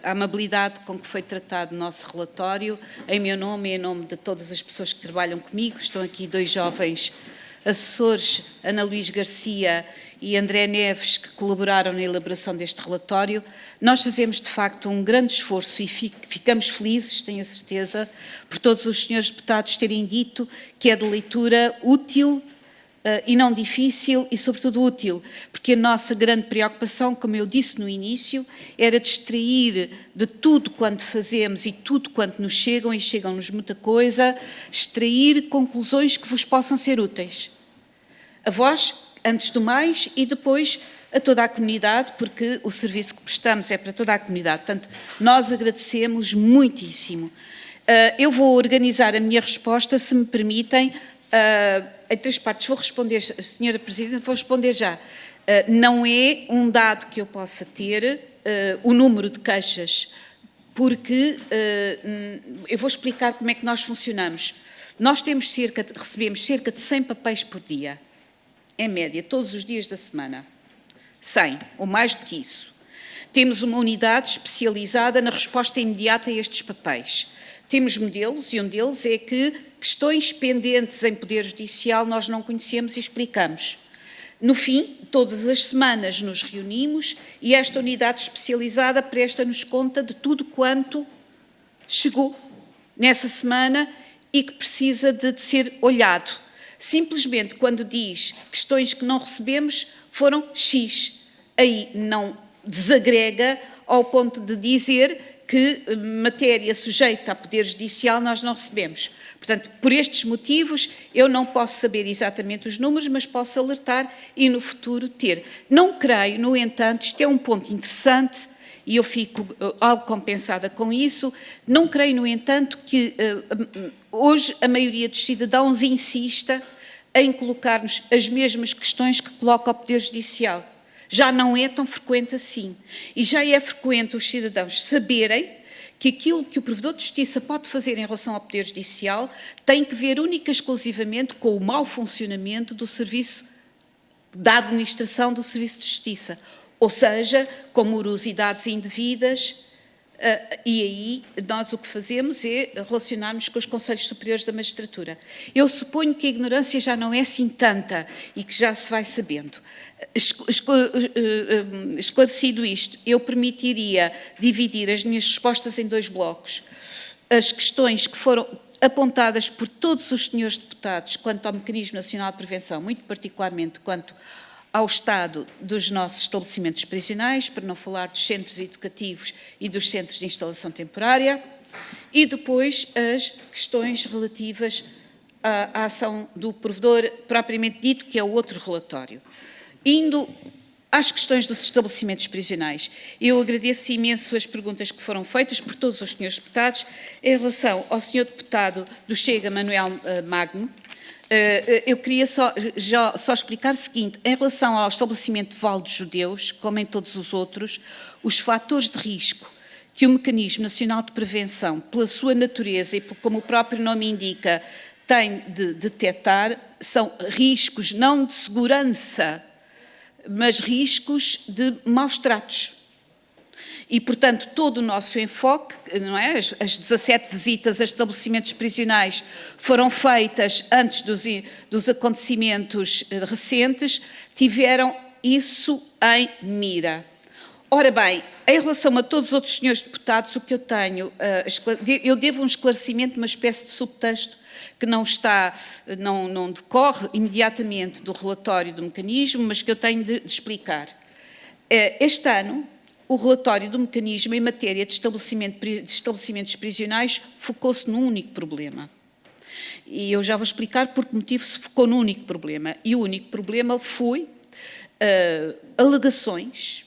a amabilidade com que foi tratado o nosso relatório, em meu nome e em nome de todas as pessoas que trabalham comigo. Estão aqui dois jovens assessores, Ana Luís Garcia e André Neves, que colaboraram na elaboração deste relatório. Nós fazemos, de facto, um grande esforço e ficamos felizes, tenho a certeza, por todos os senhores deputados terem dito que é de leitura útil e não difícil e, sobretudo, útil, porque a nossa grande preocupação, como eu disse no início, era distrair de tudo quanto fazemos e tudo quanto nos chegam, e chegam-nos muita coisa, extrair conclusões que vos possam ser úteis. A vós, antes do mais, e depois a toda a comunidade, porque o serviço que prestamos é para toda a comunidade. Portanto, nós agradecemos muitíssimo. Eu vou organizar a minha resposta, se me permitem, em 3 partes. Vou responder, Sra. Presidente, vou responder já. Não é um dado que eu possa ter, o número de queixas, porque eu vou explicar como é que nós funcionamos. Nós recebemos cerca de 100 papéis por dia, em média, todos os dias da semana. 100, ou mais do que isso. Temos uma unidade especializada na resposta imediata a estes papéis. Temos modelos, e um deles é que questões pendentes em Poder Judicial nós não conhecemos e explicamos. No fim, todas as semanas nos reunimos e esta unidade especializada presta-nos conta de tudo quanto chegou nessa semana e que precisa de ser olhado. Simplesmente quando diz questões que não recebemos foram X, aí não desagrega ao ponto de dizer que matéria sujeita a Poder Judicial nós não recebemos. Portanto, por estes motivos, eu não posso saber exatamente os números, mas posso alertar e no futuro ter. Não creio, no entanto, isto é um ponto interessante e eu fico algo compensada com isso, não creio, no entanto, que hoje a maioria dos cidadãos insista em colocar-nos as mesmas questões que coloca o Poder Judicial. Já não é tão frequente assim. E já é frequente os cidadãos saberem que aquilo que o Provedor de Justiça pode fazer em relação ao Poder Judicial tem que ver única e exclusivamente com o mau funcionamento do serviço, da administração do Serviço de Justiça. Ou seja, com morosidades indevidas, e aí nós o que fazemos é relacionar-nos com os Conselhos Superiores da Magistratura. Eu suponho que a ignorância já não é assim tanta e que já se vai sabendo. Esclarecido isto, eu permitiria dividir as minhas respostas em 2 blocos. As questões que foram apontadas por todos os senhores deputados quanto ao Mecanismo Nacional de Prevenção, muito particularmente quanto ao estado dos nossos estabelecimentos prisionais, para não falar dos centros educativos e dos centros de instalação temporária, e depois as questões relativas à ação do provedor propriamente dito, que é o outro relatório. Indo às questões dos estabelecimentos prisionais, eu agradeço imenso as perguntas que foram feitas por todos os senhores deputados. Em relação ao senhor deputado do Chega, Manuel Magno, eu queria só explicar o seguinte: em relação ao estabelecimento de Val dos Judeus, como em todos os outros, os fatores de risco que o Mecanismo Nacional de Prevenção, pela sua natureza e como o próprio nome indica, tem de detectar, são riscos não de segurança, mas riscos de maus tratos. E, portanto, todo o nosso enfoque, não é? As 17 visitas a estabelecimentos prisionais foram feitas antes dos acontecimentos recentes, tiveram isso em mira. Ora bem, em relação a todos os outros senhores deputados, o que eu tenho, eu devo um esclarecimento, uma espécie de subtexto, que não decorre imediatamente do relatório do mecanismo, mas que eu tenho de explicar. Este ano, o relatório do mecanismo em matéria de estabelecimentos prisionais focou-se num único problema. E eu já vou explicar por que motivo se focou num único problema. E o único problema foi alegações,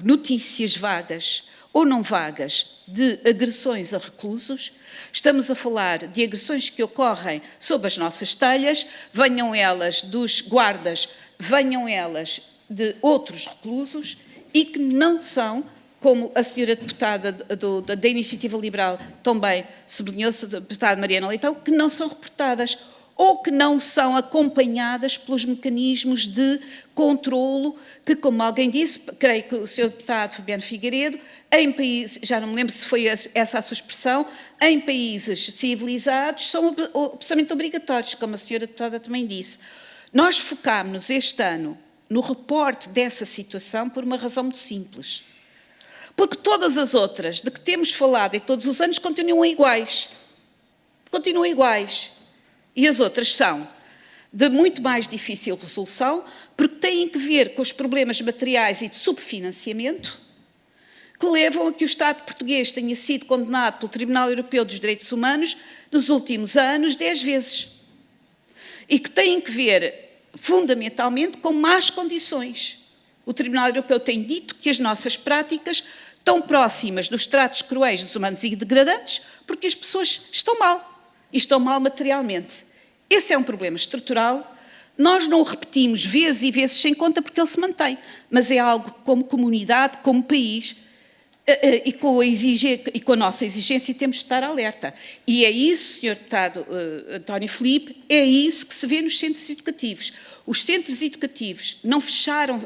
notícias vagas ou não vagas de agressões a reclusos. Estamos a falar de agressões que ocorrem sob as nossas telhas, venham elas dos guardas, venham elas de outros reclusos, e que não são, como a senhora deputada da Iniciativa Liberal também sublinhou, a deputada Mariana Leitão, que não são reportadas ou que não são acompanhadas pelos mecanismos de controlo que, como alguém disse, creio que o senhor deputado Fabiano Figueiredo, em países, já não me lembro se foi essa a sua expressão, em países civilizados são absolutamente obrigatórios, como a senhora deputada também disse. Nós focámos-nos este ano no reporte dessa situação por uma razão muito simples. Porque todas as outras de que temos falado e todos os anos continuam iguais. Continuam iguais. E as outras são de muito mais difícil resolução, porque têm que ver com os problemas materiais e de subfinanciamento, que levam a que o Estado português tenha sido condenado pelo Tribunal Europeu dos Direitos Humanos nos últimos anos 10 vezes. E que têm que ver fundamentalmente com más condições. O Tribunal Europeu tem dito que as nossas práticas estão próximas dos tratos cruéis, desumanos e degradantes, porque as pessoas estão mal, e estão mal materialmente. Esse é um problema estrutural. Nós não o repetimos vezes e vezes sem conta porque ele se mantém, mas é algo como comunidade, como país, e com a nossa exigência temos de estar alerta. E é isso, Sr. Deputado António Filipe, é isso que se vê nos centros educativos. Os centros educativos não fecharam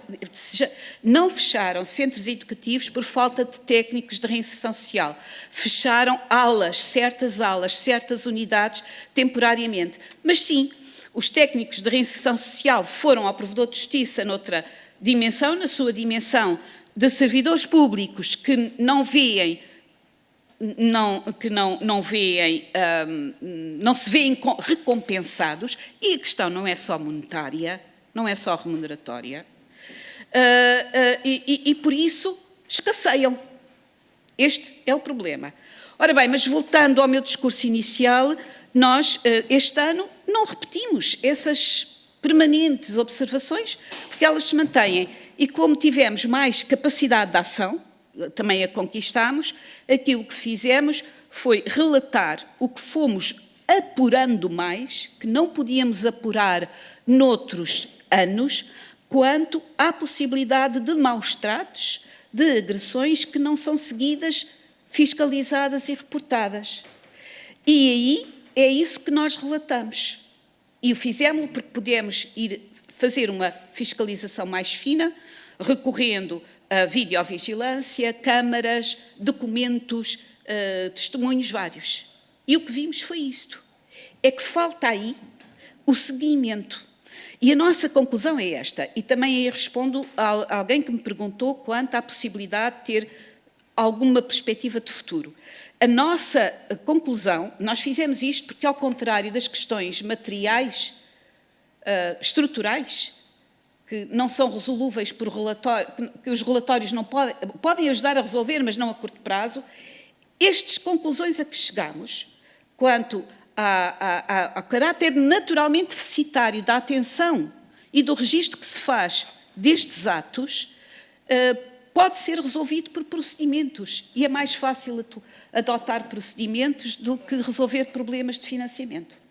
centros educativos por falta de técnicos de reinserção social. Fecharam certas unidades temporariamente. Mas sim, os técnicos de reinserção social foram ao provedor de justiça noutra dimensão, na sua dimensão de servidores públicos que não se veem recompensados, e a questão não é só monetária, não é só remuneratória, e por isso escasseiam. Este é o problema. Ora bem, mas voltando ao meu discurso inicial, nós este ano não repetimos essas permanentes observações, porque elas se mantêm. E como tivemos mais capacidade de ação, também a conquistamos, aquilo que fizemos foi relatar o que fomos apurando mais, que não podíamos apurar noutros anos, quanto à possibilidade de maus tratos, de agressões que não são seguidas, fiscalizadas e reportadas. E aí é isso que nós relatamos. E o fizemos porque podemos fazer uma fiscalização mais fina, recorrendo a videovigilância, câmaras, documentos, testemunhos vários. E o que vimos foi isto. É que falta aí o seguimento. E a nossa conclusão é esta. E também aí respondo a alguém que me perguntou quanto à possibilidade de ter alguma perspectiva de futuro. A nossa conclusão, nós fizemos isto porque, ao contrário das questões materiais, estruturais, que não são resolúveis que os relatórios não podem ajudar a resolver, mas não a curto prazo, Estas conclusões a que chegamos, quanto ao caráter naturalmente deficitário da atenção e do registro que se faz destes atos, pode ser resolvido por procedimentos, e é mais fácil adotar procedimentos do que resolver problemas de financiamento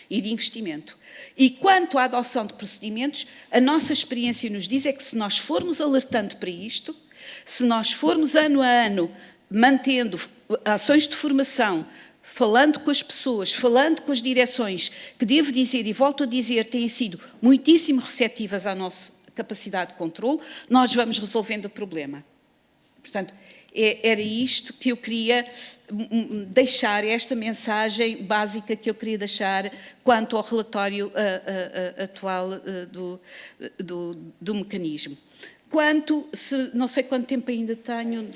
e de investimento. E quanto à adoção de procedimentos, a nossa experiência nos diz é que se nós formos alertando para isto, se nós formos ano a ano mantendo ações de formação, falando com as pessoas, falando com as direções, que devo dizer e volto a dizer, têm sido muitíssimo receptivas à nossa capacidade de controle, nós vamos resolvendo o problema. Portanto, era isto que eu queria deixar, esta mensagem básica que eu queria deixar quanto ao relatório atual do mecanismo. Não sei quanto tempo ainda tenho.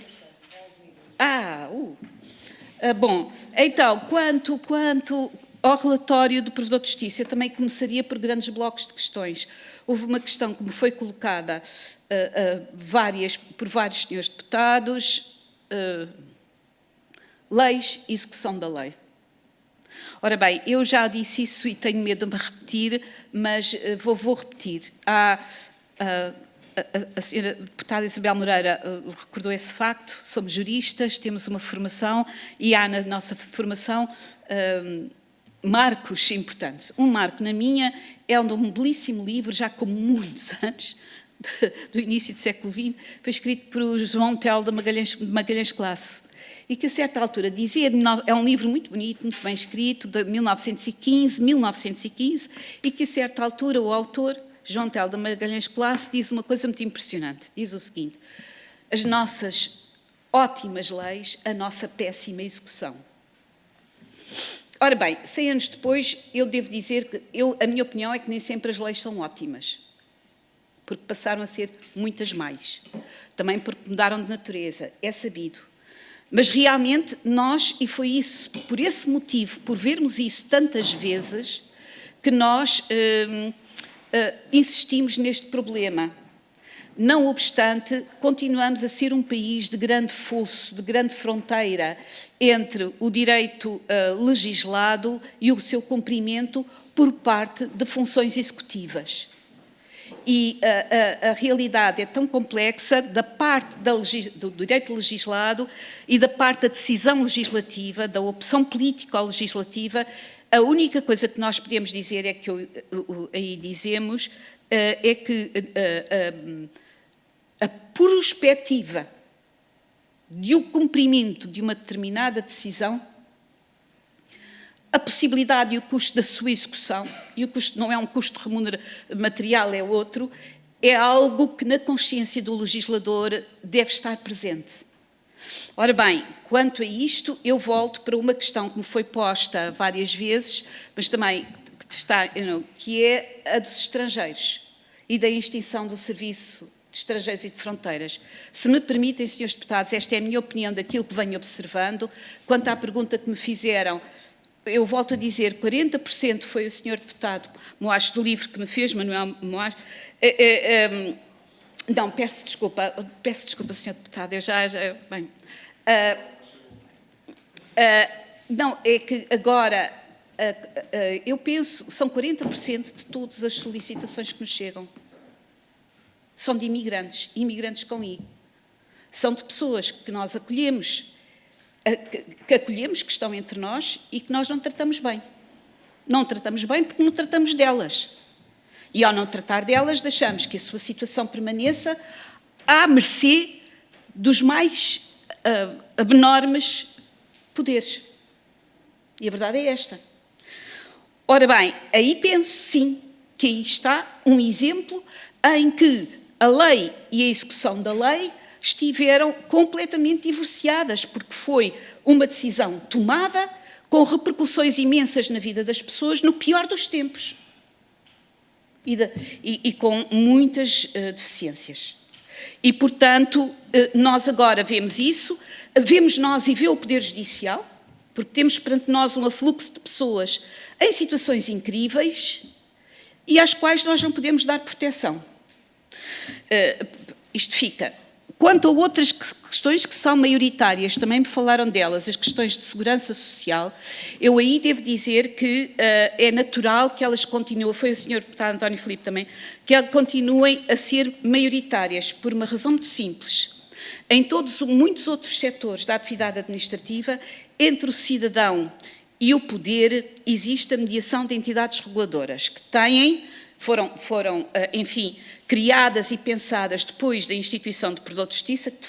Bom, então, quanto ao relatório do Provedor de Justiça, eu também começaria por grandes blocos de questões. Houve uma questão que me foi colocada por vários senhores deputados, leis e execução da lei. Ora bem, eu já disse isso e tenho medo de me repetir, mas vou repetir. A senhora deputada Isabel Moreira recordou esse facto, somos juristas, temos uma formação e há na nossa formação marcos importantes. Um marco na minha é um belíssimo livro, já com muitos anos, do início do século XX, foi escrito por João Tell de Magalhães Classe, e que a certa altura dizia, é um livro muito bonito, muito bem escrito, de 1915, e que a certa altura o autor, João Tell de Magalhães Classe, diz uma coisa muito impressionante, diz o seguinte: as nossas ótimas leis, a nossa péssima execução. Ora bem, 100 anos depois, eu devo dizer que a minha opinião é que nem sempre as leis são ótimas, porque passaram a ser muitas mais, também porque mudaram de natureza, é sabido. Mas realmente nós, e foi isso, por esse motivo, por vermos isso tantas vezes, que nós insistimos neste problema. Não obstante, continuamos a ser um país de grande fosso, de grande fronteira entre o direito legislado e o seu cumprimento por parte de funções executivas. E a realidade é tão complexa da parte do direito legislado e da parte da decisão legislativa, da opção político-legislativa. A única coisa que nós podemos dizer é que aí dizemos é que a prospectiva de o cumprimento de uma determinada decisão, a possibilidade e o custo da sua execução, e o custo não é um custo material, é outro, é algo que na consciência do legislador deve estar presente. Ora bem, quanto a isto, eu volto para uma questão que me foi posta várias vezes, mas também que é a dos estrangeiros e da extinção do Serviço de Estrangeiros e de Fronteiras. Se me permitem, senhores deputados, esta é a minha opinião daquilo que venho observando. Quanto à pergunta que me fizeram, eu volto a dizer, 40% foi o senhor deputado Moacho do livro que me fez, Manuel Moacho. Não, peço desculpa, senhor deputado, eu já bem. Não, é que agora, eu penso, são 40% de todas as solicitações que nos chegam. São de imigrantes com I. São de pessoas que nós acolhemos, que estão entre nós e que nós não tratamos bem. Não tratamos bem porque não tratamos delas. E ao não tratar delas, deixamos que a sua situação permaneça à mercê dos mais abnormes poderes. E a verdade é esta. Ora bem, aí penso sim que aí está um exemplo em que a lei e a execução da lei estiveram completamente divorciadas, porque foi uma decisão tomada com repercussões imensas na vida das pessoas no pior dos tempos e com muitas deficiências. E, portanto, nós agora vemos isso, vemos nós e vê o Poder Judicial, porque temos perante nós um afluxo de pessoas em situações incríveis e às quais nós não podemos dar proteção. Isto fica Quanto a outras questões que são maioritárias, também me falaram delas, as questões de segurança social, eu aí devo dizer que é natural que elas continuem, foi o Sr. Deputado António Filipe também, que elas continuem a ser maioritárias, por uma razão muito simples. Em muitos outros setores da atividade administrativa, entre o cidadão e o poder, existe a mediação de entidades reguladoras, que foram, enfim, criadas e pensadas depois da instituição do Provedor de Justiça, que de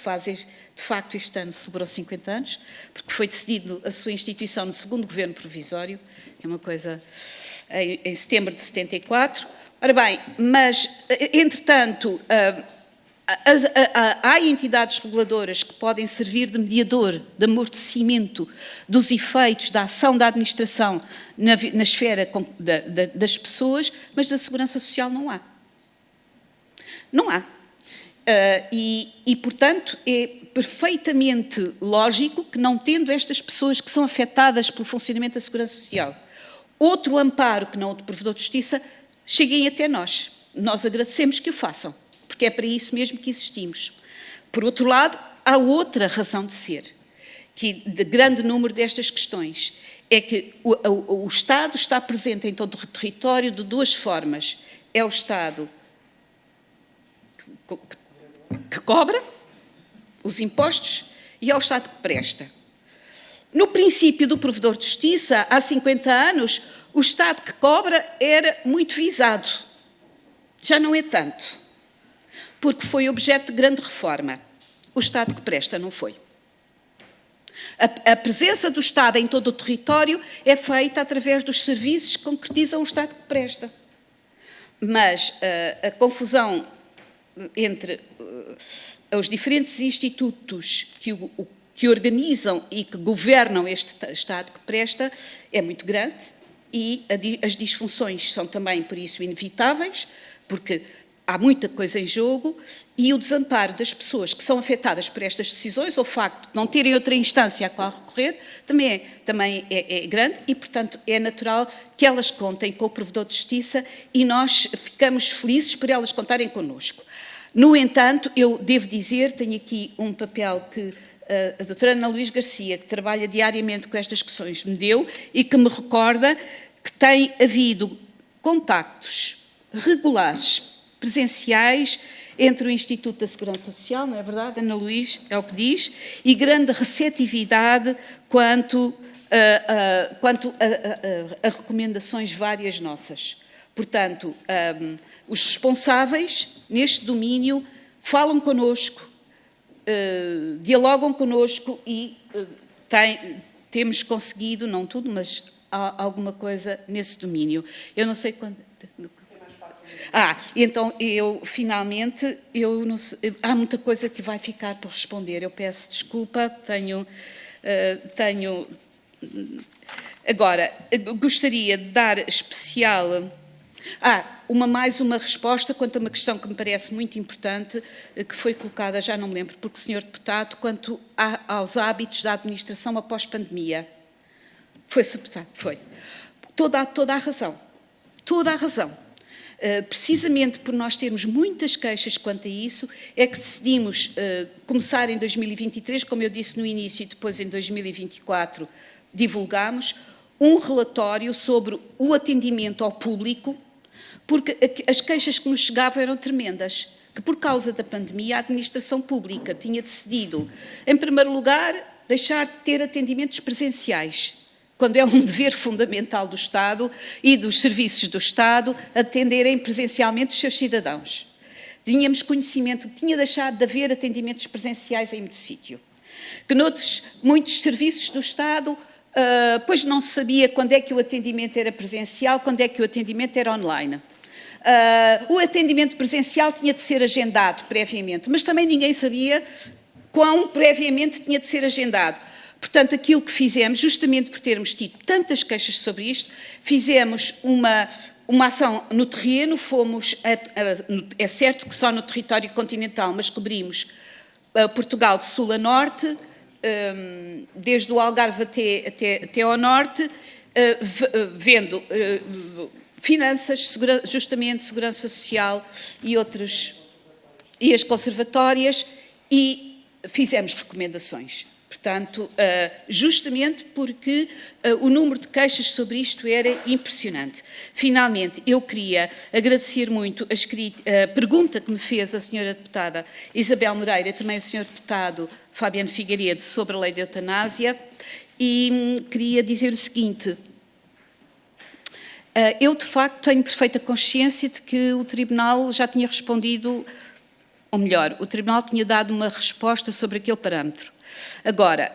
facto este ano celebrou 50 anos, porque foi decidido a sua instituição no segundo governo provisório, que é uma coisa em setembro de 74. Ora bem, mas, entretanto, há entidades reguladoras que podem servir de mediador, de amortecimento dos efeitos da ação da administração na esfera das pessoas, mas da segurança social não há. Não há. Portanto, é perfeitamente lógico que, não tendo estas pessoas que são afetadas pelo funcionamento da segurança social outro amparo que não o do Provedor de Justiça, cheguem até nós. Nós agradecemos que o façam, porque é para isso mesmo que existimos. Por outro lado, há outra razão de ser, que de grande número destas questões, é que o Estado está presente em todo o território de duas formas. É o Estado que cobra os impostos e é o Estado que presta. No princípio do Provedor de Justiça, há 50 anos, o Estado que cobra era muito visado. Já não é tanto, porque foi objeto de grande reforma. O Estado que presta não foi. A presença do Estado em todo o território é feita através dos serviços que concretizam o Estado que presta. Mas a confusão entre os diferentes institutos que organizam e que governam este Estado que presta é muito grande e as disfunções são também, por isso, inevitáveis, porque há muita coisa em jogo e o desamparo das pessoas que são afetadas por estas decisões, ou o facto de não terem outra instância a qual recorrer, também é grande e, portanto, é natural que elas contem com o Provedor de Justiça e nós ficamos felizes por elas contarem connosco. No entanto, eu devo dizer, tenho aqui um papel que a doutora Ana Luís Garcia, que trabalha diariamente com estas questões, me deu e que me recorda que tem havido contactos regulares, presenciais, entre o Instituto da Segurança Social, não é verdade, Ana Luís, é o que diz, e grande receptividade quanto a recomendações várias nossas. Portanto, os responsáveis neste domínio falam connosco, dialogam connosco e temos conseguido, não tudo, mas alguma coisa nesse domínio. Eu não sei quando... então finalmente, há muita coisa que vai ficar por responder. Eu peço desculpa, Agora, gostaria de dar especial... mais uma resposta quanto a uma questão que me parece muito importante, que foi colocada, já não me lembro, porque o Sr. Deputado, quanto aos hábitos da administração após pandemia. Foi, Sr. Deputado, foi. Toda a razão. Toda a razão. Precisamente por nós termos muitas queixas quanto a isso, é que decidimos começar em 2023, como eu disse no início, e depois em 2024 divulgámos um relatório sobre o atendimento ao público, porque as queixas que nos chegavam eram tremendas, que por causa da pandemia a administração pública tinha decidido, em primeiro lugar, deixar de ter atendimentos presenciais, quando é um dever fundamental do Estado e dos serviços do Estado atenderem presencialmente os seus cidadãos. Tínhamos conhecimento que tinha deixado de haver atendimentos presenciais em muito sítio, que muitos serviços do Estado, pois não se sabia quando é que o atendimento era presencial, quando é que o atendimento era online. O atendimento presencial tinha de ser agendado previamente, mas também ninguém sabia quão previamente tinha de ser agendado. Portanto, aquilo que fizemos, justamente por termos tido tantas queixas sobre isto, fizemos uma ação no terreno, é certo que só no território continental, mas cobrimos Portugal de sul a norte, desde o Algarve até ao norte, vendo finanças, justamente segurança social e as conservatórias, e fizemos recomendações. Portanto, justamente porque o número de queixas sobre isto era impressionante. Finalmente, eu queria agradecer muito a pergunta que me fez a senhora deputada Isabel Moreira e também o senhor deputado Fabiano Figueiredo sobre a lei de eutanásia, e queria dizer o seguinte: eu, de facto, tenho perfeita consciência de que o Tribunal já tinha respondido, ou melhor, o Tribunal tinha dado uma resposta sobre aquele parâmetro. Agora,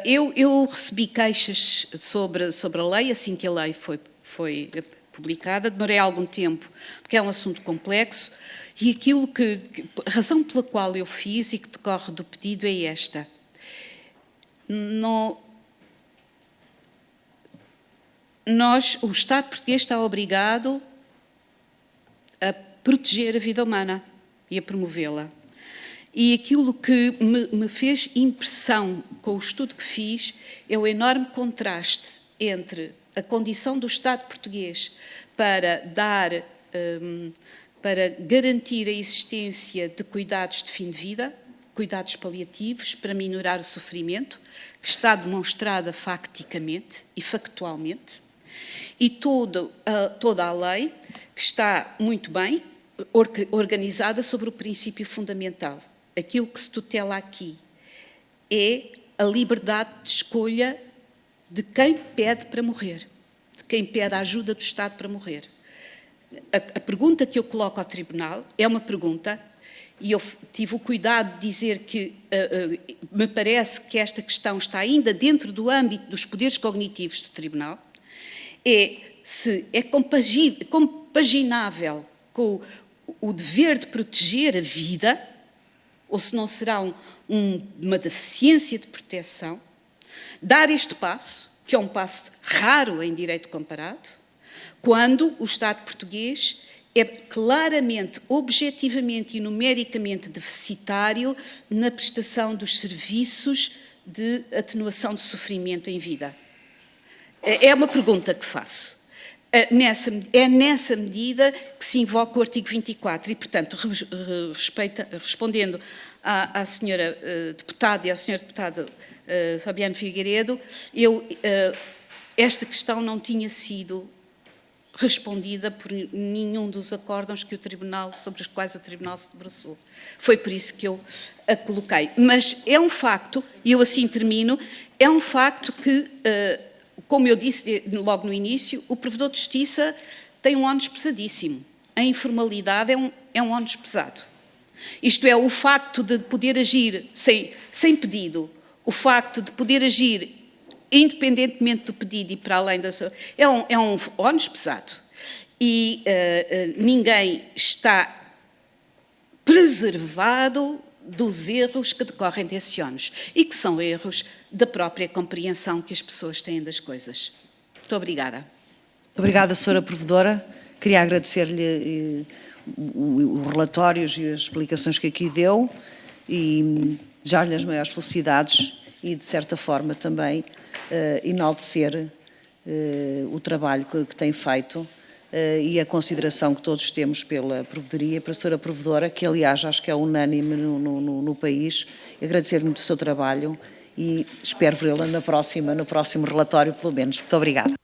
eu recebi queixas sobre a lei, assim que a lei foi publicada, demorei algum tempo, porque é um assunto complexo, e a razão pela qual eu fiz e que decorre do pedido é esta. O Estado português está obrigado a proteger a vida humana e a promovê-la. E aquilo que me fez impressão com o estudo que fiz é o enorme contraste entre a condição do Estado português para garantir a existência de cuidados de fim de vida, cuidados paliativos, para minorar o sofrimento, que está demonstrada facticamente e factualmente, e toda a lei que está muito bem organizada sobre o princípio fundamental. Aquilo que se tutela aqui é a liberdade de escolha de quem pede para morrer, de quem pede a ajuda do Estado para morrer. A pergunta que eu coloco ao Tribunal é uma pergunta, e eu tive o cuidado de dizer que me parece que esta questão está ainda dentro do âmbito dos poderes cognitivos do Tribunal, é se é compaginável com o dever de proteger a vida, ou se não será uma deficiência de proteção, dar este passo, que é um passo raro em direito comparado, quando o Estado português é claramente, objetivamente e numericamente deficitário na prestação dos serviços de atenuação de sofrimento em vida. É uma pergunta que faço. É nessa medida que se invoca o artigo 24 e, portanto, respondendo à senhora deputada e ao senhor deputado Fabiano Figueiredo, esta questão não tinha sido respondida por nenhum dos acórdãos sobre os quais o Tribunal se debruçou. Foi por isso que eu a coloquei. Mas é um facto, e eu assim termino, é um facto que, como eu disse logo no início, o provedor de justiça tem um ónus pesadíssimo. A informalidade é um ónus pesado. Isto é, o facto de poder agir sem pedido, o facto de poder agir independentemente do pedido e para além da sua... É um ónus pesado. E ninguém está preservado dos erros que decorrem desse ónus e que são erros da própria compreensão que as pessoas têm das coisas. Muito obrigada. Muito obrigada, Sra. Provedora. Queria agradecer-lhe os relatórios e as explicações que aqui deu e desejar-lhe as maiores felicidades e, de certa forma, também enaltecer o trabalho que tem feito e a consideração que todos temos pela Provedoria, para a Sra. Provedora, que aliás acho que é unânime no país. Agradecer muito o seu trabalho e espero vê-la no próximo relatório, pelo menos. Muito obrigada.